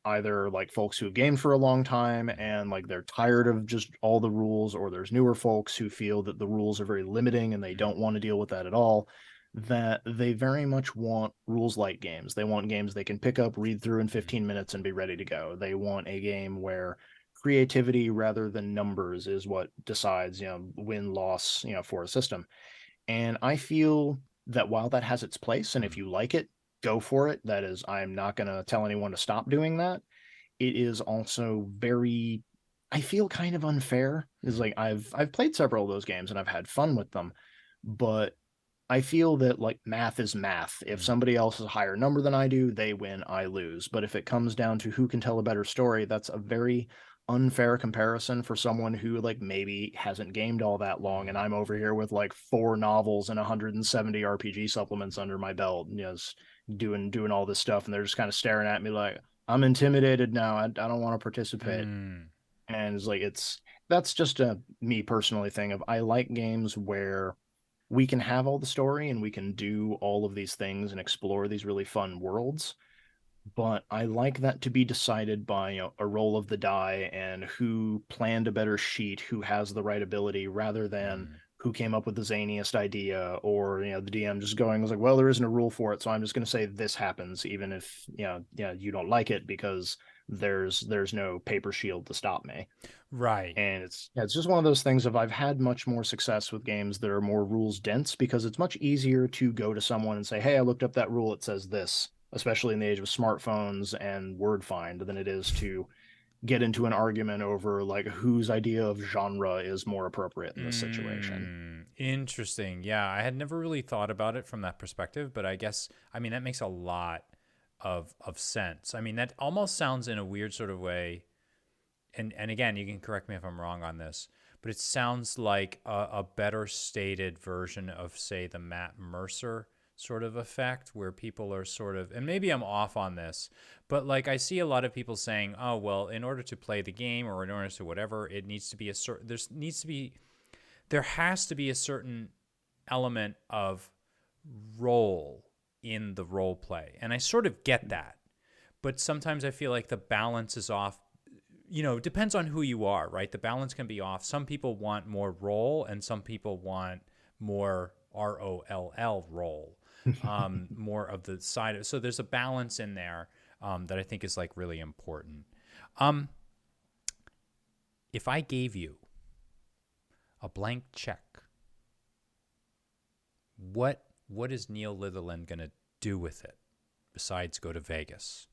either like folks who have gamed for a long time and like they're tired of just all the rules, or there's newer folks who feel that the rules are very limiting and they don't want to deal with that at all, that they very much want rules light games. They want games they can pick up, read through in 15 minutes and be ready to go. They want a game where creativity rather than numbers is what decides, win loss, for a system. And I feel that while that has its place, and if you like it, go for it. That is, I'm not going to tell anyone to stop doing that. It is also very, I feel kind of unfair. Is like I've played several of those games and I've had fun with them, but I feel that like math is math. If somebody else has a higher number than I do, they win, I lose. But if it comes down to who can tell a better story, that's a very unfair comparison for someone who like maybe hasn't gamed all that long, and I'm over here with like 4 novels and 170 RPG supplements under my belt, doing all this stuff, and they're just kind of staring at me like I'm intimidated now. I don't want to participate. Mm. And it's like that's just a me personally thing of I like games where we can have all the story and we can do all of these things and explore these really fun worlds, but I like that to be decided by, a roll of the die and who planned a better sheet, who has the right ability, rather than Mm. who came up with the zaniest idea, or the DM just going was like, well, there isn't a rule for it, so I'm just going to say this happens, even if you don't like it, because there's no paper shield to stop me. Right. And it's just one of those things of I've had much more success with games that are more rules dense because it's much easier to go to someone and say, "Hey, I looked up that rule. It says this," especially in the age of smartphones and word find, than it is to get into an argument over like whose idea of genre is more appropriate in this situation. Interesting. Yeah, I had never really thought about it from that perspective, but I guess I mean that makes a lot of sense. I mean that almost sounds in a weird sort of way, and again, you can correct me if I'm wrong on this, but it sounds like a better stated version of, say, the Matt Mercer sort of effect, where people are sort of, and maybe I'm off on this, but like I see a lot of people saying, oh, well, in order to play the game or in order to whatever, it needs to be a certain, there has to be a certain element of role in the role play. And I sort of get that. But sometimes I feel like the balance is off. It depends on who you are, right? The balance can be off. Some people want more role and some people want more ROLL role, more of the side of. So there's a balance in there that I think is like really important. Um, if I gave you a blank check, what is Neal Litherland going to do with it besides go to Vegas?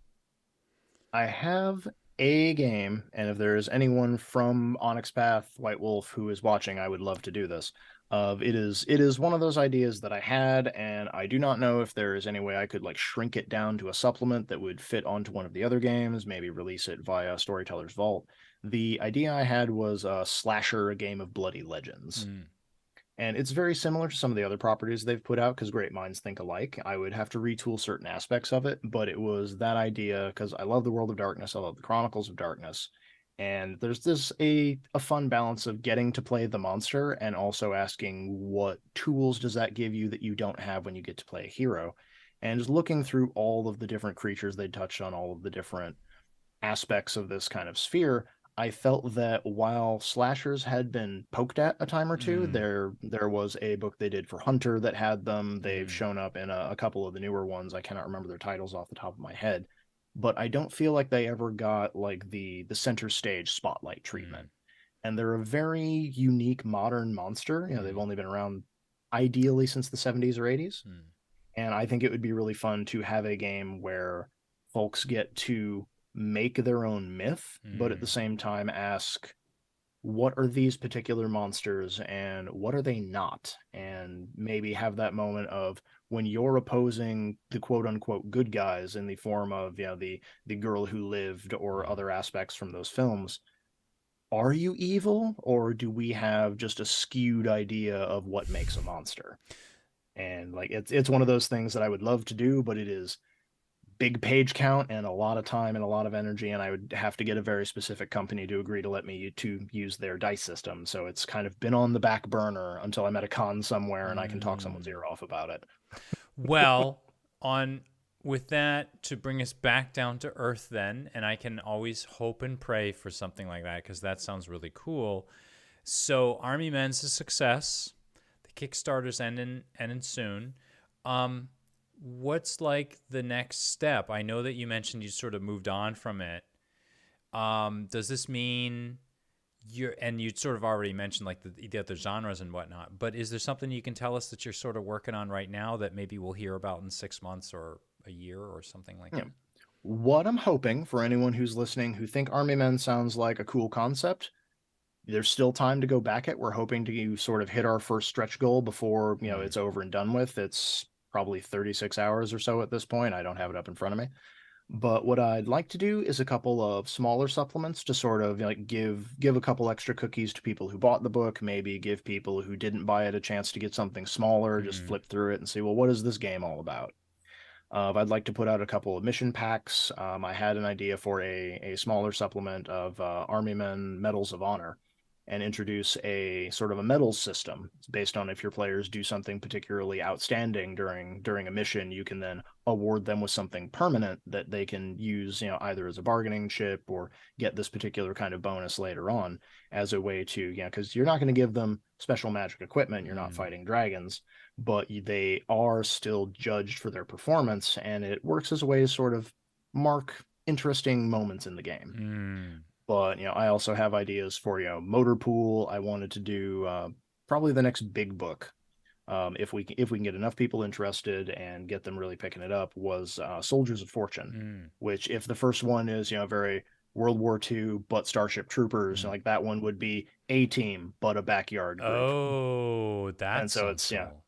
I have a game, and if there's anyone from Onyx Path, White Wolf who is watching, I would love to do this. It is one of those ideas that I had, and I do not know if there is any way I could like shrink it down to a supplement that would fit onto one of the other games, maybe release it via Storyteller's Vault. The idea I had was a slasher, a game of bloody legends. Mm, And it's very similar to some of the other properties they've put out because great minds think alike. I would have to retool certain aspects of it, but it was that idea because I love the World of Darkness, I love the Chronicles of Darkness, and there's this a fun balance of getting to play the monster and also asking what tools does that give you that you don't have when you get to play a hero, and just looking through all of the different creatures they touched on, all of the different aspects of this kind of sphere. I felt that while slashers had been poked at a time or two, mm, there was a book they did for Hunter that had them. They've mm, shown up in a couple of the newer ones. I cannot remember their titles off the top of my head, but I don't feel like they ever got like the center stage spotlight mm, treatment. And they're a very unique modern monster. They've mm, only been around ideally since the 70s or 80s. mm, And I think it would be really fun to have a game where folks get to make their own myth, but at the mm, same time ask, what are these particular monsters and what are they not? And maybe have that moment of when you're opposing the quote unquote good guys in the form of, the girl who lived or mm. other aspects from those films. Are you evil, or do we have just a skewed idea of what makes a monster? And like it's one of those things that I would love to do, but it is big page count and a lot of time and a lot of energy, and I would have to get a very specific company to agree to let me to use their dice system. So it's kind of been on the back burner until I'm at a con somewhere and I can talk someone's Mm. ear off about it. Well, on with that to bring us back down to earth then, and I can always hope and pray for something like that because that sounds really cool. So Army Men's a success. The Kickstarter's ending soon. Um, what's like the next step? I know that you mentioned you sort of moved on from it. Does this mean you'd sort of already mentioned like the other genres and whatnot, but is there something you can tell us that you're sort of working on right now that maybe we'll hear about in 6 months or a year or something like Yeah. that? What I'm hoping for anyone who's listening who think Army Men sounds like a cool concept, there's still time to go back it. We're hoping to sort of hit our first stretch goal before, Mm, it's over and done with. It's probably 36 hours or so at this point. I don't have it up in front of me. But what I'd like to do is a couple of smaller supplements to sort of like give a couple extra cookies to people who bought the book, maybe give people who didn't buy it a chance to get something smaller, just mm, flip through it and see, well, what is this game all about? I'd like to put out a couple of mission packs. I had an idea for a smaller supplement of Army Men Medals of Honor and introduce a sort of a medals system. It's based on if your players do something particularly outstanding during a mission, you can then award them with something permanent that they can use, either as a bargaining chip or get this particular kind of bonus later on as a way to, because you're not going to give them special magic equipment. You're not fighting dragons, but they are still judged for their performance, and it works as a way to sort of mark interesting moments in the game. But I also have ideas for motor pool. I wanted to do probably the next big book, if we can get enough people interested and get them really picking it up, was Soldiers of Fortune, which, if the first one is very World War II but Starship Troopers, like, that one would be A Team but a backyard group. Oh, that And so sounds it's cool.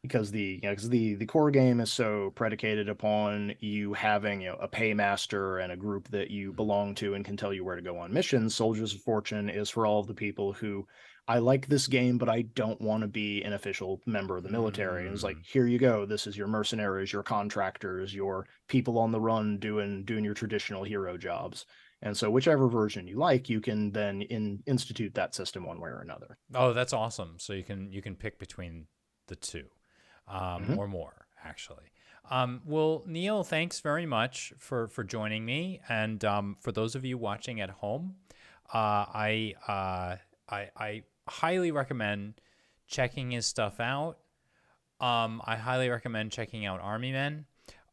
because the core game is so predicated upon you having a paymaster and a group that you belong to and can tell you where to go on missions. Soldiers of Fortune is for all of the people who, I like this game, but I don't want to be an official member of the military. And it's like, here you go. This is your mercenaries, your contractors, your people on the run doing your traditional hero jobs. And so whichever version you like, you can then institute that system one way or another. Oh, that's awesome. So you can pick between the two, or more, actually. Well, Neal, thanks very much for joining me, and for those of you watching at home, I highly recommend checking his stuff out. I highly recommend checking out Army Men.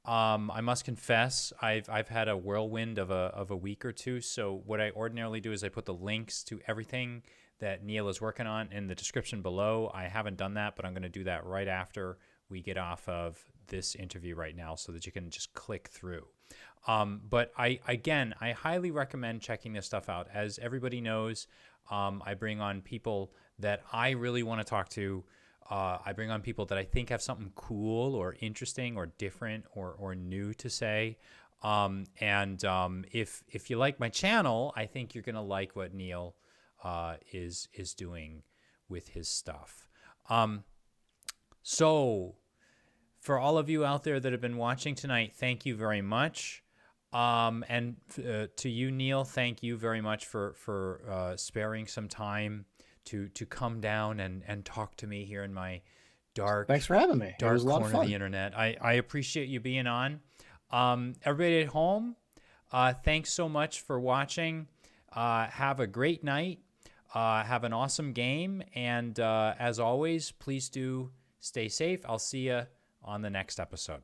I must confess, I've had a whirlwind of a week or two. So what I ordinarily do is I put the links to everything that Neal is working on in the description below. I haven't done that, but I'm going to do that right after we get off of this interview right now, so that you can just click through. But I highly recommend checking this stuff out. As everybody knows, I bring on people that I really want to talk to. I bring on people that I think have something cool or interesting or different or new to say. If you like my channel, I think you're gonna like what Neal is doing with his stuff. So for all of you out there that have been watching tonight, thank you very much. To you, Neal, thank you very much for sparing some time to come down and talk to me here in my Thanks for having me. It was a lot of corner of fun. the internet. I appreciate you being on. Everybody at home, thanks so much for watching. Have a great night. Have an awesome game. And as always, please do stay safe. I'll see you on the next episode.